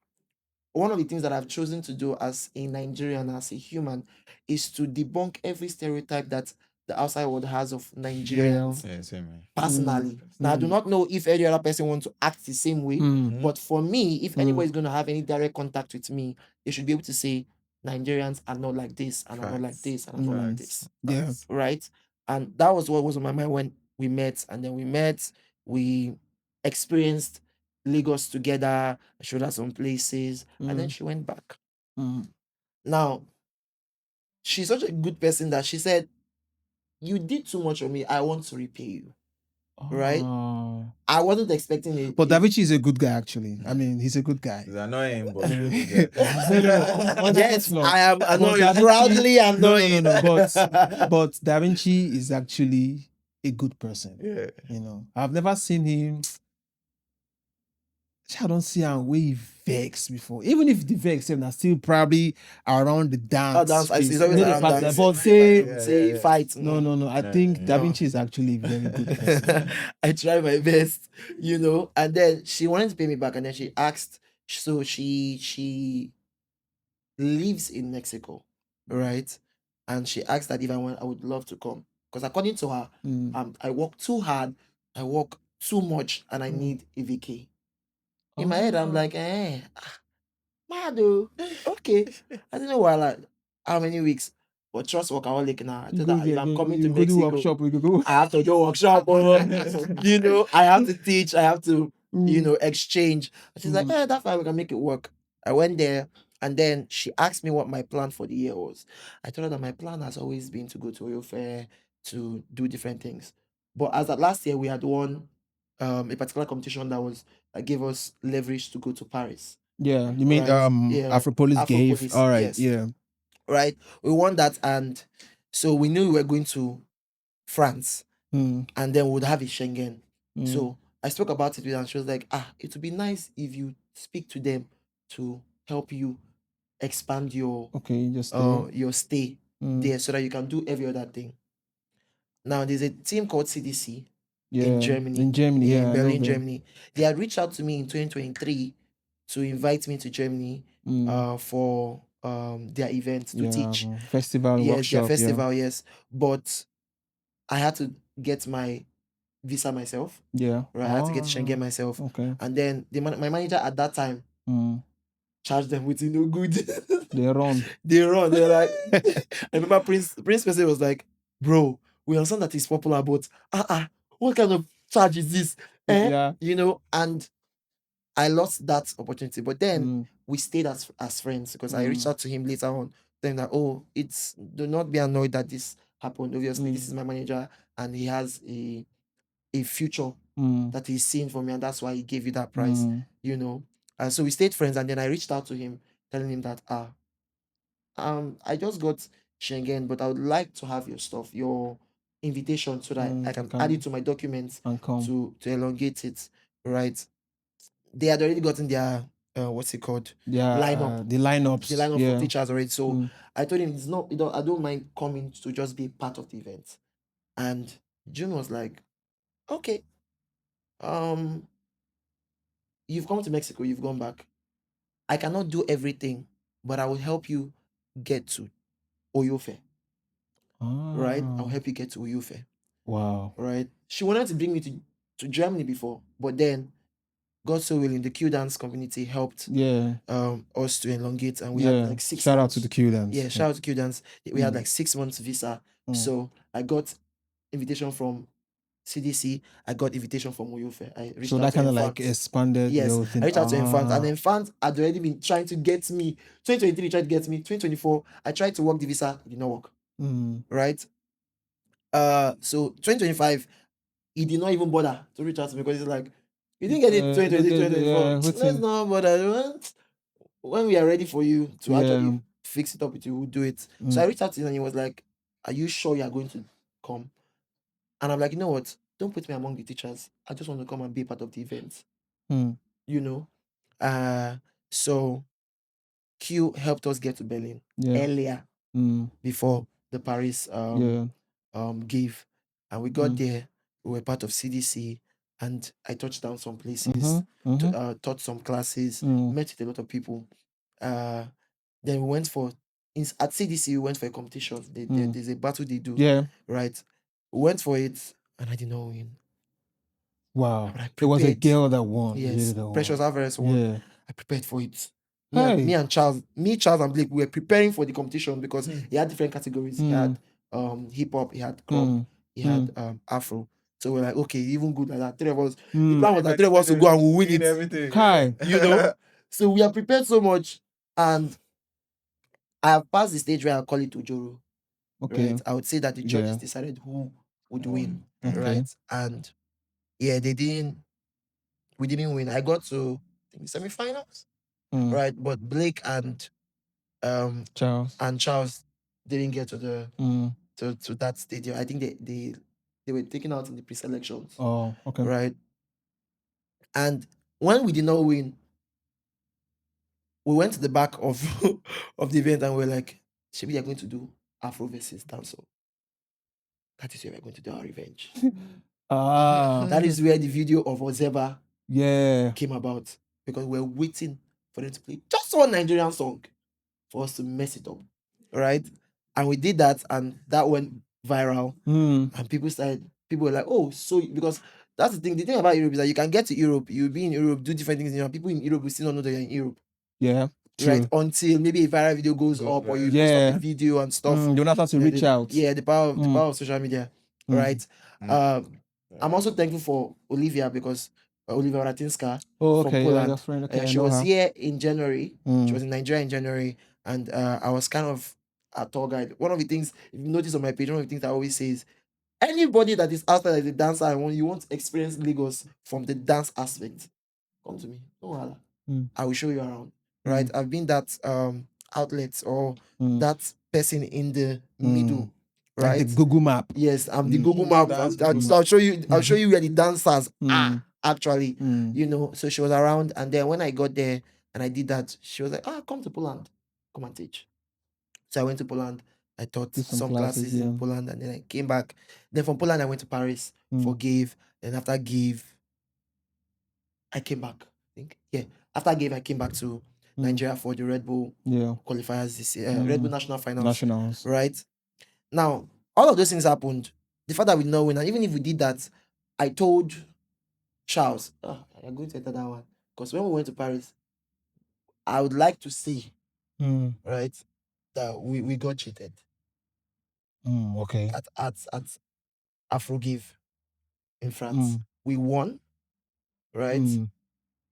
one of the things that I've chosen to do as a Nigerian, as a human, is to debunk every stereotype that the outside world has of Nigerians. Yeah, same, man. Personally. Now, I do not know if any other person wants to act the same way, but for me, if anybody's going to have any direct contact with me, they should be able to say, Nigerians are not like this, and are not like this, and are not like this. Yeah. Right? And that was what was on my mind when we met. And then we experienced Lagos together, I showed her some places, and then she went back. Now, she's such a good person that she said, you did too much for me, I want to repay you. Right? I wasn't expecting it. But Davinci is a good guy, actually. I mean, he's a good guy. He's annoying, but he's a good guy. Yes, I am annoying, proudly annoying. No. But Davinci is actually a good person. Yeah. I've never seen him. I don't see him way vex before. Even if the vex him, that's still probably around the dance. It's always around dance. But say fight. No. I think Davinci is actually a very good person. I try my best, and then she wanted to pay me back, and then she asked, so she lives in Mexico, right? And she asked that if I want, I would love to come. Because according to her, I work too hard, I work too much, and I need a vacay. In my head, I'm like, mad, okay. I don't know why, like, how many weeks, but trust workaholic now. I told her, if I'm coming to Mexico, workshop, we could go. I have to do workshop, I have to teach, I have to, exchange. And she's like, that's fine, we can make it work. I went there, and then she asked me what my plan for the year was. I told her that my plan has always been to go to Oyo Fair, to do different things. But as at last year, we had won a particular competition that gave us leverage to go to Paris. Yeah, you mean Right. Afropolis gave. Afropolis, All right, yes. yeah. Right, we won that, and so we knew we were going to France, and then we would have a Schengen. So I spoke about it with her, and she was like, it would be nice if you speak to them to help you expand your stay there, so that you can do every other thing. Now, there's a team called CDC in Germany. In Berlin, Germany. They had reached out to me in 2023 to invite me to Germany for their event to teach. Festival, workshop. Their festival, yes. But I had to get my visa myself. Yeah. Right. I had to get Schengen myself. Okay. And then my manager at that time charged them with no good. They run. They're like, I remember Prince Percy was like, bro, we understand that he's popular, but what kind of charge is this? Yeah. And I lost that opportunity. But then we stayed as friends, because I reached out to him later on, saying that, do not be annoyed that this happened. Obviously, this is my manager, and he has a future that he's seeing for me, and that's why he gave you that price, And so we stayed friends, and then I reached out to him telling him that I just got Schengen, but I would like to have your stuff, your invitation, so that I can add it to my documents and come. to elongate it, right? They had already gotten their what's it called? Yeah, Lineup. the lineups. The lineup yeah. for teachers already. So Mm. I told him it's not, I don't mind coming to just be part of the event. And June was like, okay, you've come to Mexico, you've gone back. I cannot do everything, but I will help you get to Oyofe. Right? I'll help you get to Oyofe. Wow. Right? She wanted to bring me to Germany before, but then God so willing, the Q dance community helped us to elongate, and we had like 6 Shout months. out to the Q dance. Yeah, shout out to Q dance. We had like 6 months visa. So I got invitation from CDC. I got invitation from Oyofe. I reached So out that to kind of Infant. like expanded Yes, the whole thing. I reached out to Infant, and Infant had already been trying to get me. 2023 tried to get me. 2024, I tried to work the visa. It did not work. Right? So 2025, he did not even bother to reach out to me because he's like, you didn't get it 2023, 2024. Let's not bother. When we are ready for you to actually fix it up with you, we'll do it. So I reached out to him and he was like, are you sure you are going to come? And I'm like, you know what? Don't put me among the teachers. I just want to come and be part of the event. You know? So Q helped us get to Berlin earlier before the Paris gave. And we got there. We were part of CDC, and I touched down some places, taught some classes, met with a lot of people. Then we went for at CDC. We went for a competition. There's a battle they do. Right. We went for it, and I did not win. Wow. But I It was a prepared. girl that won. Yes, that Precious won. Alvarez won. Yeah. I prepared for it. Hey. Me and Charles, and Blake, we were preparing for the competition because he had different categories. He had hip hop, he had club, he had Afro. So we're like, okay, even good like that. Three of us. The plan was that three of us to go and we'll win it. Everything. Kai. You know? So we are prepared so much, and I have passed the stage where I call it Ujoro. Okay. Right? I would say that the judges decided who would win. Okay. Right? And yeah, we didn't win. I got to I think semi-finals. Right? But Blake and Charles didn't get to the to that stadium. I think they were taken out in the pre-selections. Oh, okay. Right? And when we did not win, we went to the back of of the event and we were like, "Should we are going to do Afro versus dancehall? That is where we're going to do our revenge." That is where the video of Ozeba came about, because we're waiting for them to play just one Nigerian song for us to mess it up, right? And we did that, and that went viral. And people were like, oh, so, because that's the thing about Europe is that you can get to Europe, you'll be in Europe, do different things in Europe. People in Europe will still not know that you're in Europe. Yeah. True. Right? Until maybe a viral video goes up, or you post up a video and stuff. You don't have to reach out. Yeah, the power of social media. Right? I'm also thankful for Olivia, because Olivia Ratinska from Poland. Your friend. Okay, she was here in January. She was in Nigeria in January, and I was kind of a tour guide. One of the things, if you notice on my page, one of the things I always say is, anybody that is outside as a dancer and when you want to experience Lagos from the dance aspect, come to me. No wahala. I will show you around. Right? I've been that outlet, or that person in the middle. Right? Like the Google map. Yes, I'm the Google map. I'll show you. I'll show you where the dancers are actually. You know. So she was around, and then when I got there and I did that, she was like, come to Poland, come and teach. So I went to Poland. I taught some classes in Poland, and then I came back. Then from Poland, I went to Paris for GAVE. Then after GAVE, I came back. I think, yeah. After GAVE, I came back to Nigeria for the Red Bull qualifiers this year, Red Bull National Finals. Right? Now, all of those things happened. The fact that we know win, and even if we did that, I told Charles, I'm going to enter that one. Because when we went to Paris, I would like to see, right, that we got cheated. Okay. At AfroGive in France. We won, right?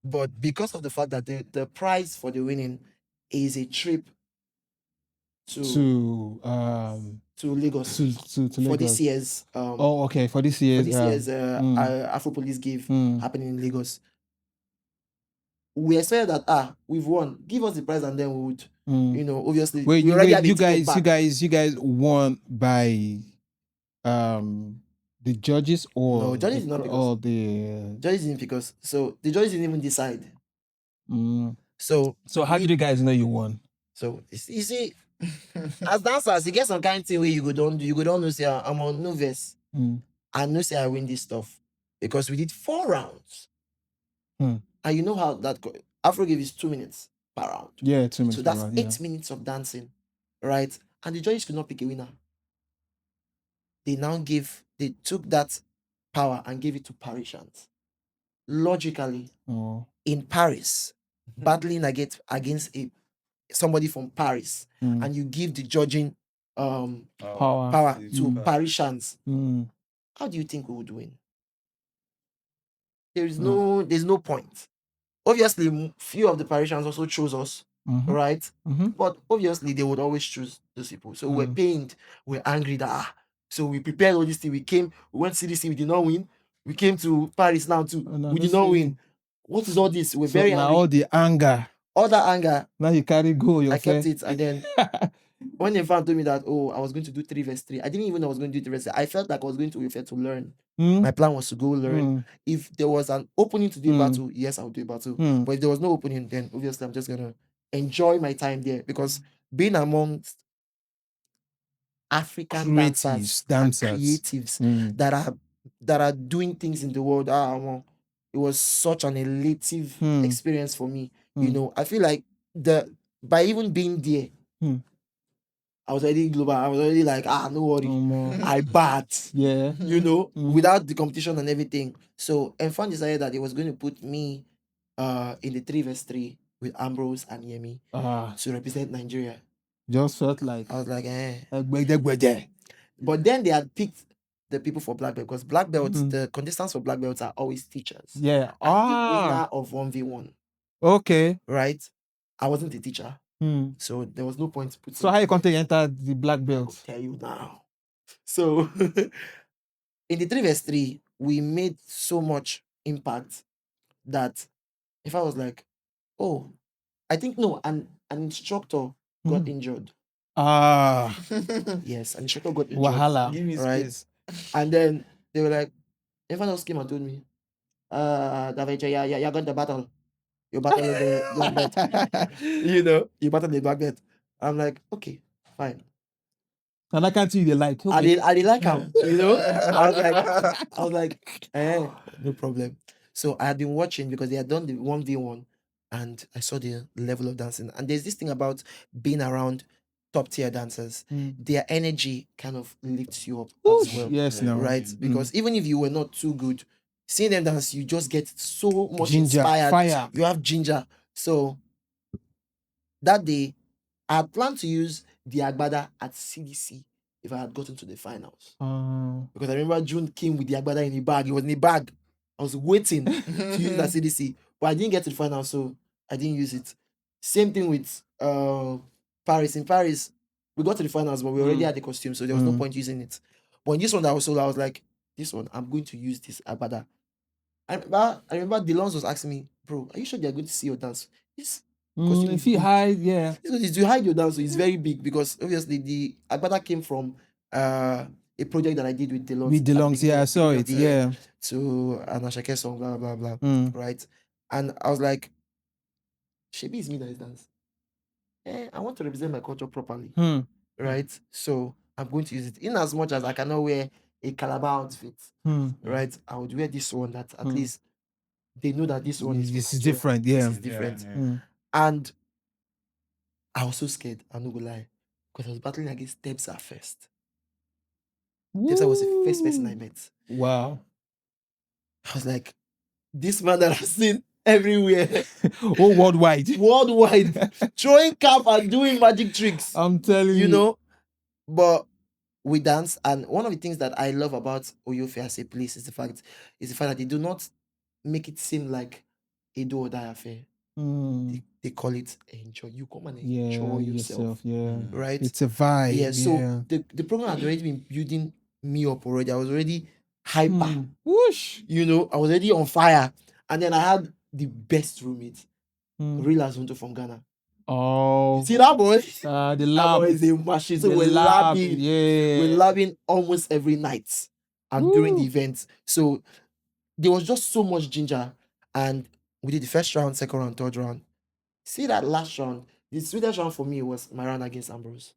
But because of the fact that the prize for the winning is a trip to Lagos, to for Lagos. this year's for this year's Afropolice Give happening in Lagos. we expected that we've won, give us the prize, and then we would, obviously Wait, we you already wait, had a you ticket guys, you back. guys, you guys won by the judges or No, judges did not pick us. or the Judges didn't pick us, so the judges didn't even decide. mm. So So how did you guys know you won? So you see, as dancers, you get some kind of thing where you go don't do. You go don't know say I'm on no verse. Mm. I know say I win this stuff because we did 4 rounds. Hmm. And you know how that Afro give is 2 minutes per round. Yeah, 2 minutes So per that's round, 8 minutes of dancing, right? And the judges could not pick a winner. They took that power and gave it to Parisians. Logically, in Paris, battling against somebody from Paris, and you give the judging power to Parisians. How do you think we would win? There's no point. Obviously, few of the Parisians also chose us, right? But obviously, they would always choose those people. So we're pained, we're angry that so we prepared all this thing. We went to CDC, we did not win. We came to Paris now too, we did not win. What is all this? We're very angry. All the anger. All that anger. Now you carry go. I kept it, and then when the fan told me that I was going to do 3 vs 3, I didn't even know I was going to do 3 vs 3. I felt like I was going to refer to learn. My plan was to go learn. If there was an opening to do a battle, yes, I'll do a battle. But if there was no opening, then obviously I'm just gonna enjoy my time there, because being amongst African dancers and creatives that are doing things in the world, it was such an elative experience for me. I feel like by even being there, I was already global. I was already like, no worry, I bat. Yeah. Without the competition and everything. So Enfan decided that he was going to put me in the 3 vs 3 with Ambrose and Yemi to represent Nigeria. Just felt like I was like, But then they had picked the people for black belt, because black belts, the contestants for black belts are always teachers. Yeah. Winner of 1v1. Okay. Right? I wasn't a teacher. So there was no point putting. So how you contact enter the black belt? I'll tell you now. So in the 3 vs 3, we made so much impact that if I was like, I think no, an instructor got injured. Yes, an instructor got injured. Wahala. Give me Right? space. And then they were like, everyone else came and told me, Davinci, you're going to battle. You battle the black belt. You battle the black belt. I'm like, okay, fine. And I can't see you like. Okay. I did like him, I was like, no problem. So I had been watching, because they had done the 1v1, and I saw the level of dancing. And there's this thing about being around top tier dancers. Their energy kind of lifts you up as well. Yes, no. Right? Because even if you were not too good, seeing them dance, you just get so much Ginger, inspired. fire. You have ginger. So that day, I had planned to use the Agbada at CDC if I had gotten to the finals. Because I remember June came with the Agbada in a bag. It was in a bag. I was waiting to use it at CDC. But I didn't get to the finals, so I didn't use it. Same thing with Paris. In Paris, we got to the finals, but we already had the costume, so there was no point using it. But in this one that I was sold, I was like, this one, I'm going to use this Agbada. I remember Delons was asking me, bro, are you sure they're going to see your dance? Yes. If you hide, yeah. If you hide your dance, so it's very big, because obviously the Agbada came from a project that I did with Delons. With Delons, yeah, I saw it, yeah. To an Ashake song, blah, blah, blah, right? And I was like, Shebi is me that is dance. I want to represent my culture properly, right? So I'm going to use it. In as much as I cannot wear a Calabar outfit, right? I would wear this one that at least they know that this one is different, yeah. This is different. And I was so scared, I'm not gonna lie, because I was battling against Debsa first. Debsa was the first person I met. Wow. I was like, this man that I've seen everywhere. Worldwide. Throwing cap and doing magic tricks. I'm telling you. But we dance, and one of the things that I love about Oyofe as a place is the fact that they do not make it seem like a do or die affair. They call it enjoy. You come and enjoy yourself. Yeah. Right? It's a vibe. Yeah. So the program had already been building me up already. I was already hyper. Whoosh. I was already on fire. And then I had the best roommate. Real Azunto from Ghana. Oh, You see that boy? the That lab. boy is a machine. So The we're lab, labbing. yeah. We're labbing almost every night and during the Woo. event. So there was just so much ginger. And we did the first round, second round, third round. See that last round, the sweetest round for me was my round against Ambrose.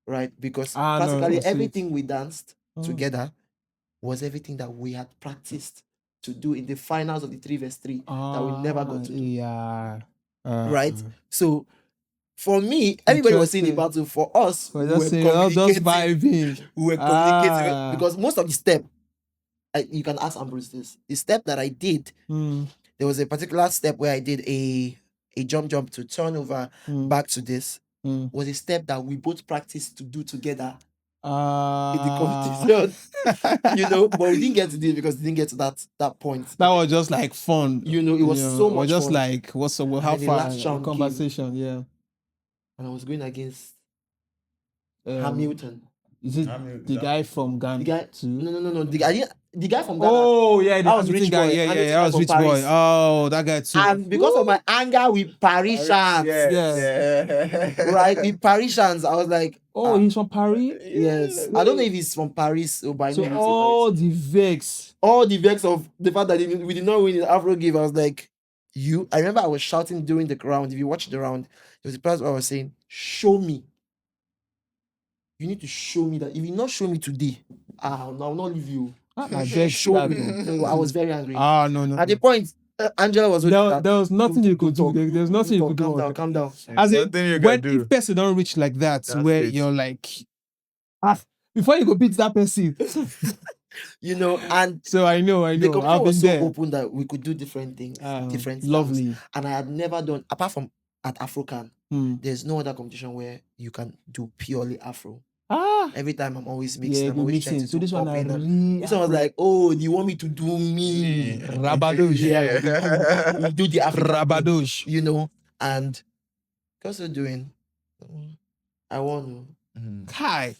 Right? Because No, it practically was sweet. everything we danced Mm. together was everything that we had practiced to do in the finals of the 3v3 that we never got to do. Yeah. Right? So for me, everybody was seeing the Interesting. battle. For us, We're we were just saying, oh, just communicating. vibing. We were communicating Ah. because most of the step, you can ask Ambrose this. The step that I did, Mm, there was a particular step where I did a jump to turn over back to this. Was a step that we both practiced to do together in the competition. You know, but we didn't get to do it because we didn't get to that point. That was just like fun. You know, it was so It was much just fun. like, what's up? How then the far? last round came. Conversation, yeah. And I was going against Hamilton. Is it Hamilton. the guy from Ghana? The guy, too? No. The guy from Ghana. Oh yeah, the That was Hamilton rich guy. boy. Yeah, Hamilton that guy was from rich boy. Paris. Oh, that guy too. And because of my anger with Parisians, right? With Parisians, I was like, Oh, he's from Paris. yes. I don't know if he's from Paris or by So name. all the vex. All the vex of the fact that we did not win the Afro Give, I was like, I remember I was shouting during the round. If you watch the round, there was a part where I was saying, show me. You need to show me that. If you not show me today, I will not leave you. Show me. I was very angry. No. At the point, Angela was there was nothing you could do. There's nothing you could do. Calm down. As in, Nothing you when can do. if person don't reach like that, That's where it. you're like, before you go beat that person. You know, and So I know. the competition I've been was so there. open that we could do different things, different styles. Lovely. And I had never done, apart from at African, Hmm. there's no other competition where you can do purely Afro. Ah, Every time I'm always mixing. yeah, I'm go always trying mixing. to So do this one, pop I in and- really. this one was like, oh, do you want me to do me? Rabadosh. Yeah, we do the African thing, Rabadosh. you know, and because we're doing, I want Kai.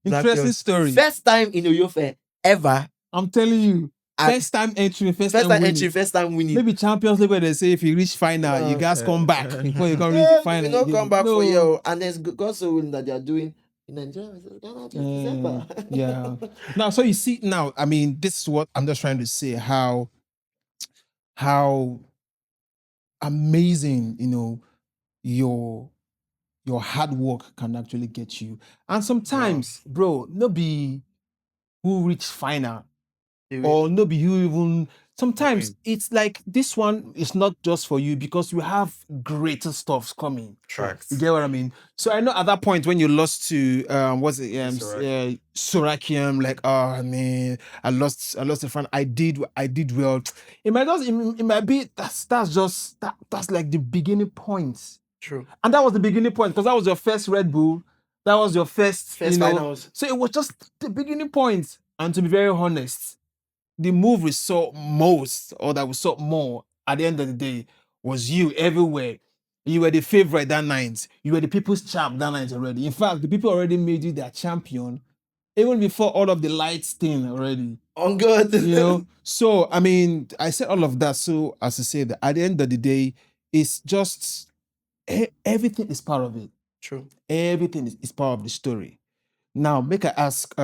Black Interesting girls. story. First time in Oyo Fair ever. I'm telling you. And First time entry, first first time time winning. entry, first time winning. Maybe Champions League where they say if you reach final, you guys come back before you can reach the final. We don't come back for No. you. And there's God so willing that they are doing in Nigeria. Ghana till December. Yeah. Now, so you see, now, I mean, this is what I'm just trying to say, how amazing, your hard work can actually get you. And sometimes, bro, no be who reach final, or no be you even. Sometimes it's like this one is not just for you because you have greater stuffs coming. Tracks. You get what I mean? So I know at that point when you lost to Sorakium, like, oh man, I lost the front. I did well. It might be that's like the beginning point. True. And that was the beginning point because that was your first Red Bull. That was your first finals. So it was just the beginning point. And to be very honest, the move we saw most, or that we saw more at the end of the day, was you everywhere. You were the favorite that night. You were the people's champ that night already. In fact, the people already made you their champion even before all of the lights thing already. On God. So, I mean, I said all of that. So, as I said, at the end of the day, it's just everything is part of it. True. Everything is part of the story. Now, make I ask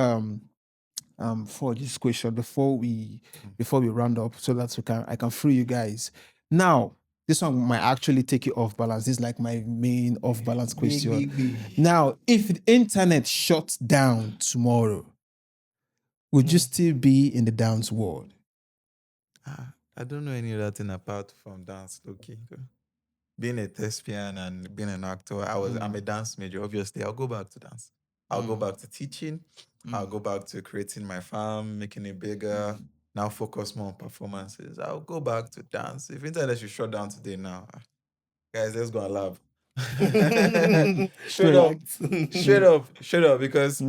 for this question before we round up, so that I can free you guys. Now, this one might actually take you off balance. This is like my main off balance question. Now, if the internet shuts down tomorrow, would you still be in the dance world? I don't know any other thing apart from dance, okay. Being a thespian and being an actor, I'm a dance major. Obviously, I'll go back to dance. I'll go back to teaching. I'll go back to creating my farm, making it bigger. Now focus more on performances. I'll go back to dance. If internet should shut down today now, guys, let's go and lab. Straight up, because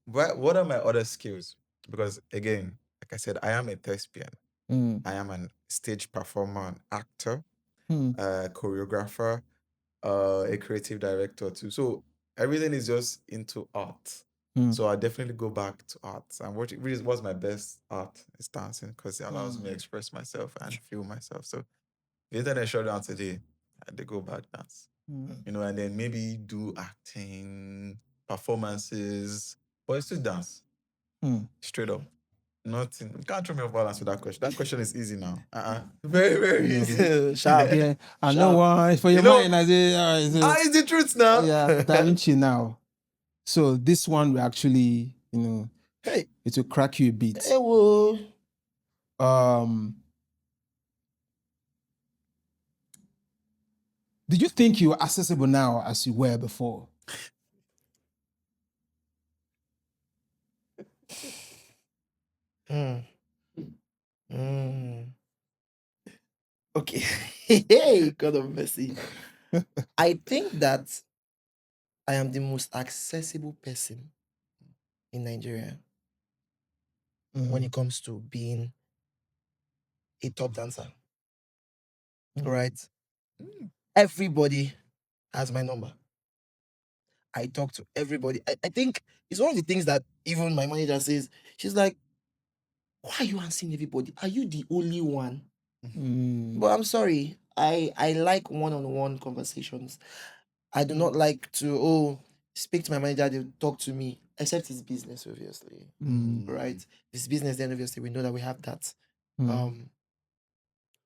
what are my other skills? Because again, like I said, I am a thespian. I am a stage performer, an actor, choreographer, a creative director too. So everything is just into art. So I definitely go back to art. And what's my best art is dancing, because it allows me to express myself and feel myself. So the internet shut down today, they go back dance. You know, and then maybe do acting, performances, but it's still dance. Straight up. Nothing. You can't throw me off balance with that question. That question is easy now. Very, very easy. Sharp. Yeah, I Sharp. know why for your You know- mind. I say, It's the truth now. yeah, Davinci now. So this one will actually, Hey. it will crack you a bit. Hey, whoa. Did you think you were accessible now as you were before? Okay. Hey, God of mercy. I think that I am the most accessible person in Nigeria when it comes to being a top dancer. Right? Everybody has my number. I talk to everybody. I think it's one of the things that even my manager says. She's like, why are you answering everybody? Are you the only one? But I'm sorry. I like one-on-one conversations. I do not like to speak to my manager, they'll talk to me, except it's business, obviously. Right? If it's business, then obviously we know that we have that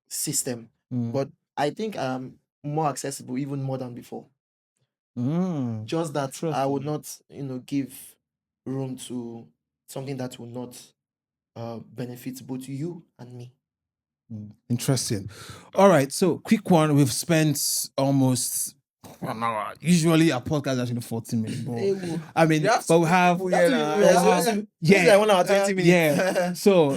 system. But I think I'm more accessible, even more than before. Just that I would not, give room to something that will not benefit both you and me. Interesting. All right, so quick one. We've spent almost 1 hour. Usually a podcast is actually 14 minutes. But, I mean, but we have Yeah, 1 hour 20 minutes. yeah. So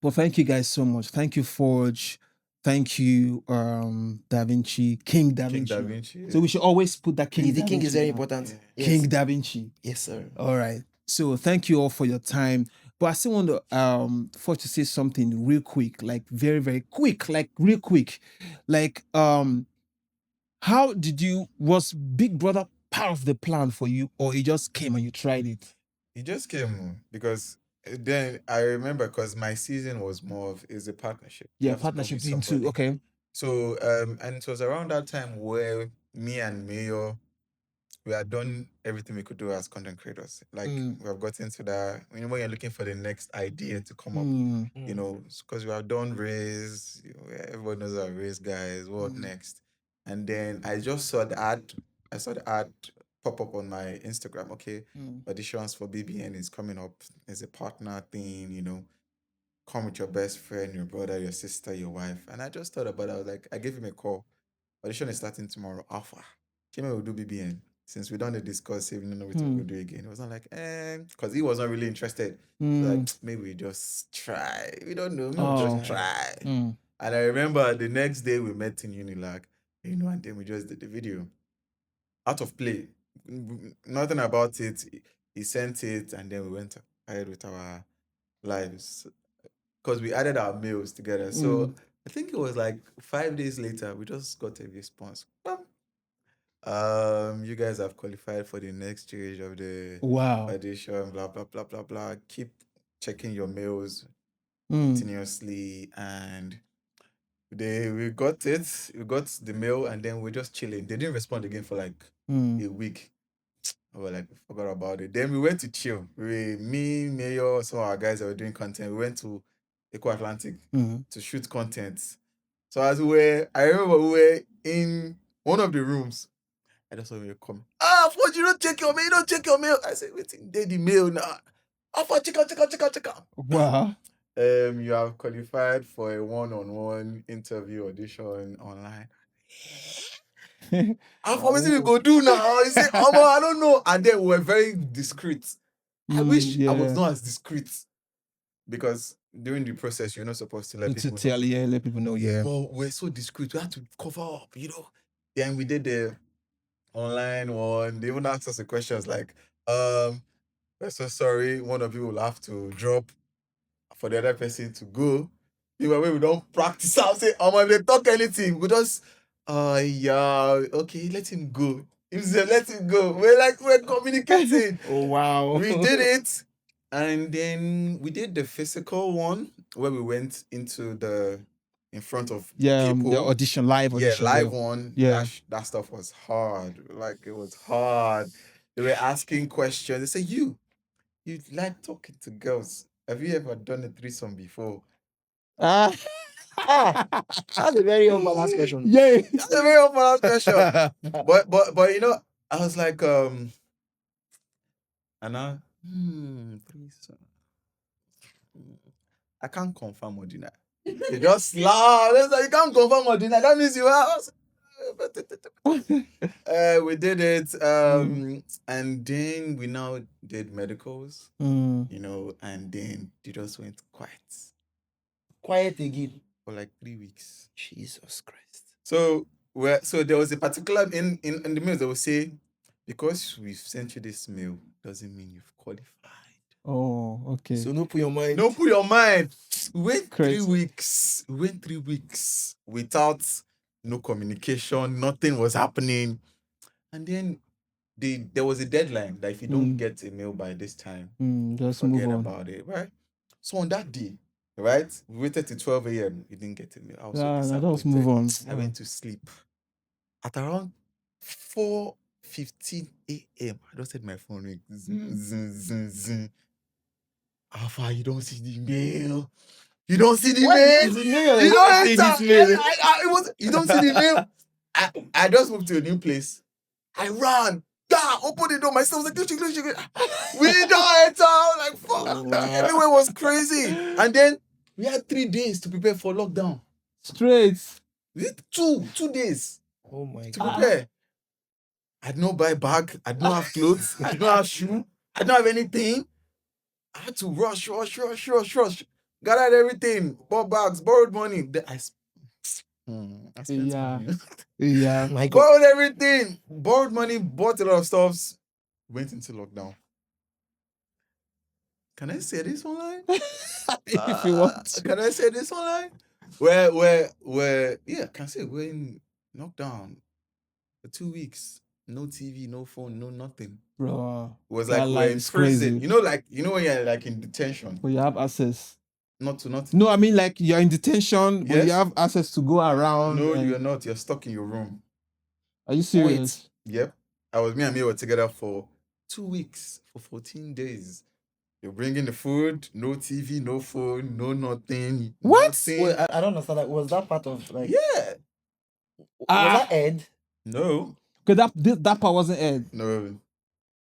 well, thank you guys so much. Thank you, Forge. Thank you, Davinci, King Davinci. King Davinci. So we should always put that King. The king is very Davinci. important. King Yes. Davinci. Yes, sir. All right. So thank you all for your time. But I still want to Forge to say something real quick, like very, very quick, like real quick. Like how was Big Brother part of the plan for you, or it just came and you tried it? It just came because then I remember because my season was more of is a partnership. You Yeah, have to come partnership with thing too. somebody. Okay. So and it was around that time where me and Mayo we had done everything we could do as content creators. Like we have gotten to that when you're looking for the next idea to come up, because we have done Raise, everybody knows our Raise guys, what next? And then I just saw the ad, pop up on my Instagram, okay, auditions for BBN is coming up. It's a partner thing, come with your best friend, your brother, your sister, your wife. And I just thought about it. I was like, I gave him a call. Audition is starting tomorrow. Alpha. Came will do BBN. Since we don't discuss it, we don't know what we'll do again. It was not like, because he was not really interested. Like, maybe we just try. We don't know. Maybe we just try. And I remember the next day we met in Unilag, and then we just did the video. Out of play. Nothing about it. He sent it, and then we went ahead with our lives. Because we added our mails together. So I think it was like 5 days later, we just got a response. You guys have qualified for the next stage of the audition, blah, blah, blah, blah, blah. Keep checking your mails continuously. And we got it. We got the mail, and then we're just chilling. They didn't respond again for like a week. We were like, we forgot about it. Then we went to chill. Me, Mayor, some of our guys that were doing content, we went to Eco Atlantic to shoot content. So I remember we were in one of the rooms. I just saw you come. Forge, you don't check your mail, I said, wait, they the mail now. Check out. Wow. You have qualified for a one-on-one interview audition online. What we go do now? He said, I don't know. And then we were very discreet. I wish I was not as discreet. Because during the process, you're not supposed to let people know. Let people know, yeah. But we're so discreet. We had to cover up, Yeah, and we did the online one. They even asked us the questions like, we're so sorry, one of you will have to drop for the other person to go. Even when we don't practice out, say, if they talk anything, we just, yeah, okay, let him go. If they let him go, we're communicating. Oh, wow. We did it. And then we did the physical one where we went in front of people. The audition, live audition. live one. Yeah. That stuff was hard. Like it was hard. They were asking questions. They say, you like talking to girls. Have you ever done a threesome before? That's a very unbalanced question. Yeah. That's a very unbalanced question. But you know, I was like, Anna, threesome. I can't confirm or deny. They just laugh. They say, you can't confirm or deny. That means you are. We did it. And then we now did medicals, you know, and then they just went quiet Quiet again. for like 3 weeks. Jesus Christ. So there was a particular in the mail they will say, because we've sent you this mail doesn't mean you've qualified. Oh, okay. So no put your mind. Don't put your mind. We went Crazy. 3 weeks. We went 3 weeks without no communication. Nothing was happening. And then there was a deadline that if you don't get a mail by this time, just move forget on. about it, right? So on that day, right, we waited till 12 a.m. We didn't get a mail. I was so Yeah, disappointed. just move on. I went to sleep. At around 4:15 a.m., I just had my phone ring. Zing, zing, zing, zing. Alpha, you don't see the mail. You don't see the mail. You don't enter. You don't see the mail. I just moved to a new place. I ran. Yeah, open the door. My son was like, we don't enter. Like, fuck. Everywhere was crazy. And then we had 3 days to prepare for lockdown. Straight. We did 2 days Oh my to God. prepare. I did not buy bag. I did not have clothes. I did not have shoe. I did not have anything. I had to rush. Gathered everything. Bought bags. Borrowed money. I spent money. Yeah. My God. Borrowed everything. Borrowed money. Bought a lot of stuff. Went into lockdown. Can I say this online? If you want to. Can I say this online? Where yeah, can I say we're in lockdown for 2 weeks. No TV, no phone, no nothing. Bro. It was That like we're life in is prison. crazy. You know when you're like in detention. But you have access. Not. No, I mean like you're in detention, but you Yes. have access to go around. No, and- you're not. You're stuck in your room. Are you serious? Yep. Me and me were together for 2 weeks, for 14 days. You're bringing the food, no TV, no phone, no nothing. What? Nothing. Wait, I don't understand that. Was that part of like Yeah. was that Ed? No. Because that part wasn't aired. No.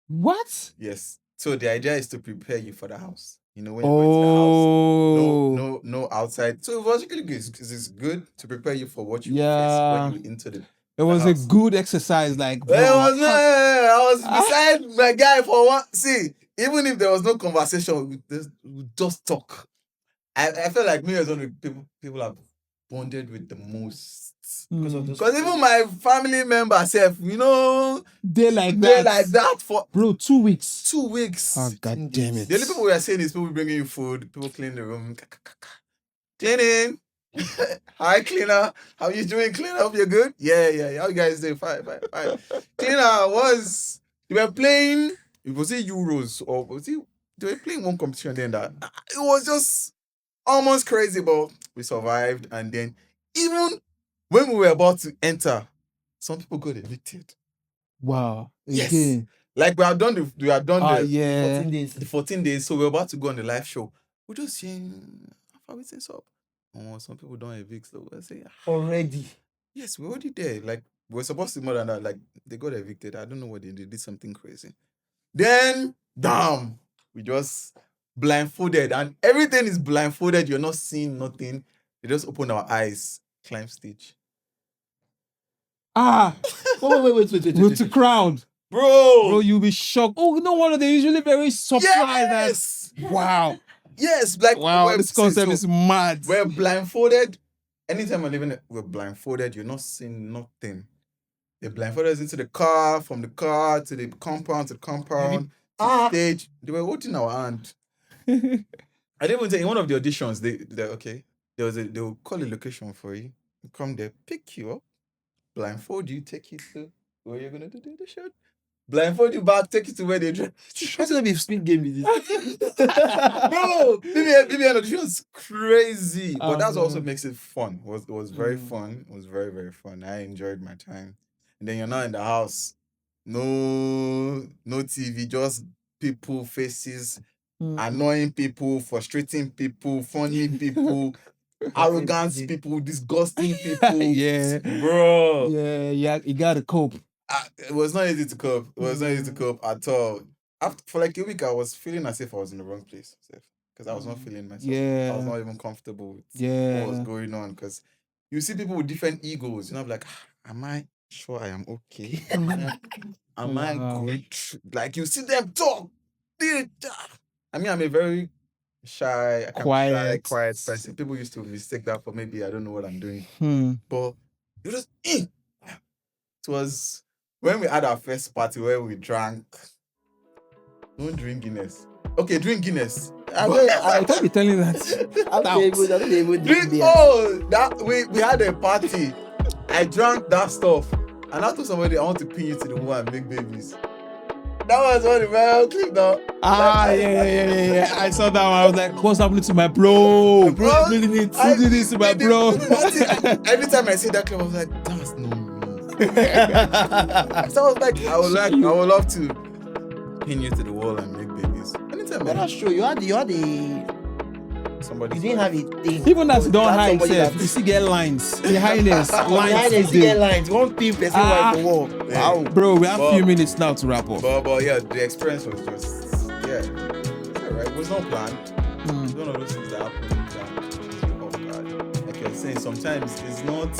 What? Yes. So the idea is to prepare you for the house. You know, when you go into the house. Oh. No outside. So it was actually good because it's good to prepare you for what you face Yeah. when you into the It was a house. good exercise. Like, bro, I was beside my guy for one. See, even if there was no conversation, we just talk. I felt like me as one of the people have bonded with the most. Because even my family members, you know, they like that for bro. 2 weeks. 2 weeks. Oh, God damn it. The only people we are seeing is people bringing you food, people cleaning the room. Cleaning. Hi, cleaner. How you doing, cleaner? Hope you're good. Yeah. How you guys doing? Fine. Cleaner they were playing. Was it Euros or was it? They were playing one competition then that it was just almost crazy, but we survived. And then even when we were about to enter, some people got evicted. Wow. Yes. Again. Like we had done the Yeah. 14 days. the 14 days, so we're about to go on the live show. We're just saying, how far we say so? Oh, some people don't evict, so we're saying Already. yes, we're already there. Like we're supposed to more than that. Like they got evicted. I don't know what they did. They did something crazy. Then, damn, we just blindfolded, and everything is blindfolded. You're not seeing nothing. They just open our eyes, climb stage. Wait. With the crowd. Bro, you'll be shocked. Oh, no wonder they're usually very surprised. Yes. Wow. Yes, like Wow, this concept is mad. We're blindfolded. Anytime we're blindfolded, you're not seeing nothing. They blindfolded us into the car, from the car to the compound, to the stage. They were holding our hand. I didn't even say in one of the auditions, they okay. They will call a location for you. You come there, pick you up, blindfold you, take you to where you're gonna do the show. blindfold you back, take you to where they drive. What's gonna be speed game with this? Bro, BBN audition was crazy. But that's man. also makes it fun. It was very fun. It was very, very fun. I enjoyed my time. And then you're not in the house. No TV, just people, faces, annoying people, frustrating people, funny people, arrogant people, disgusting people. Yeah. Bro. Yeah, you gotta cope. It was not easy to cope. It was not easy to cope at all. For like a week, I was feeling as if I was in the wrong place. Because I was not feeling myself. Yeah. I was not even comfortable with Yeah. what was going on. Because you see people with different egos. You know, like, am I sure I am okay? Am I going through? Like, you see them talk. I mean, I'm a very shy, quiet person. People used to mistake that for maybe I don't know what I'm doing. But you just, it was when we had our first party where we drank. Don't drink Guinness. Okay, drink Guinness. I can't be telling that. I don't even drink beer. We had a party. I drank that stuff. And I told somebody I want to pin you to the wall and make babies. That was one of the viral clip now. Yeah. I saw that one. I was like, what's happening to my bro? Who did this to my bro? Every time I see that clip, I was like, that's not me. So I was like, I would love to pin you to the wall and make babies. Anytime. But that's true. You had somebody. You didn't have it. Even as you don't hide yourself, you still get lines. Behind us, lines. You get lines. One thing person white for war. Wow. Bro, we have a few minutes now to wrap up. But yeah, the experience was just right. It was not planned. It's one of those things that happen. Like you're saying, sometimes it's not.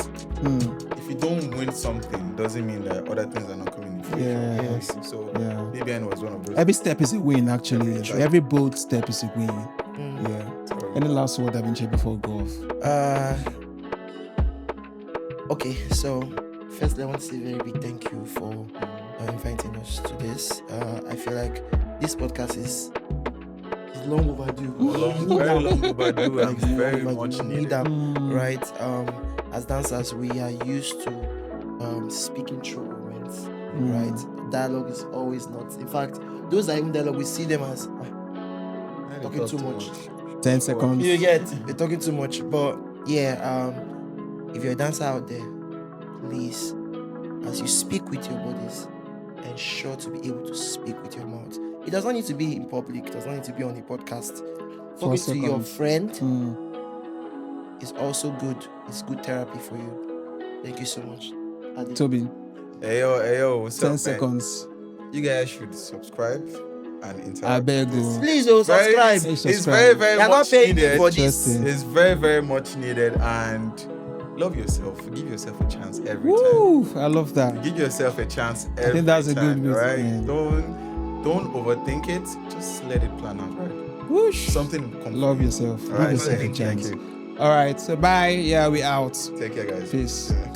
If you don't win something, doesn't mean that other things are not coming in future. Yes. So BBN was one of those. Every step is a win, actually. Exactly. Every bold step is a win. Yeah. Any last word, Davinci, before we go off? Okay, so firstly, I want to say a very big thank you for inviting us to this. I feel like this podcast is long overdue. Very long overdue, and very much needed. Right? As dancers, we are used to speaking through moments. Right? Dialogue is always not. In fact, those are even dialogue. We see them as talking too much. 10 seconds. You get you're talking too much. But yeah, if you're a dancer out there, please, as you speak with your bodies, ensure to be able to speak with your mouth. It does not need to be in public, it does not need to be on a podcast. Talking to your friend is also good. It's good therapy for you. Thank you so much. Adi. Toby. Hey yo, what's 10 up, seconds. man? You guys should subscribe and interact. I beg with this. you. Please subscribe. It's very, very You're much not paying needed. for this. It's very, very much needed. And love yourself. Give yourself a chance every Woo! I love that. time. Give yourself a chance every time. I think that's a good move, right? man. Don't overthink it. Just let it plan out, right? Whoosh. Something will come. Love yourself. All Give right, yourself a thank chance. you. All right. So bye. Yeah, we out. Take care, guys. Peace. Yeah.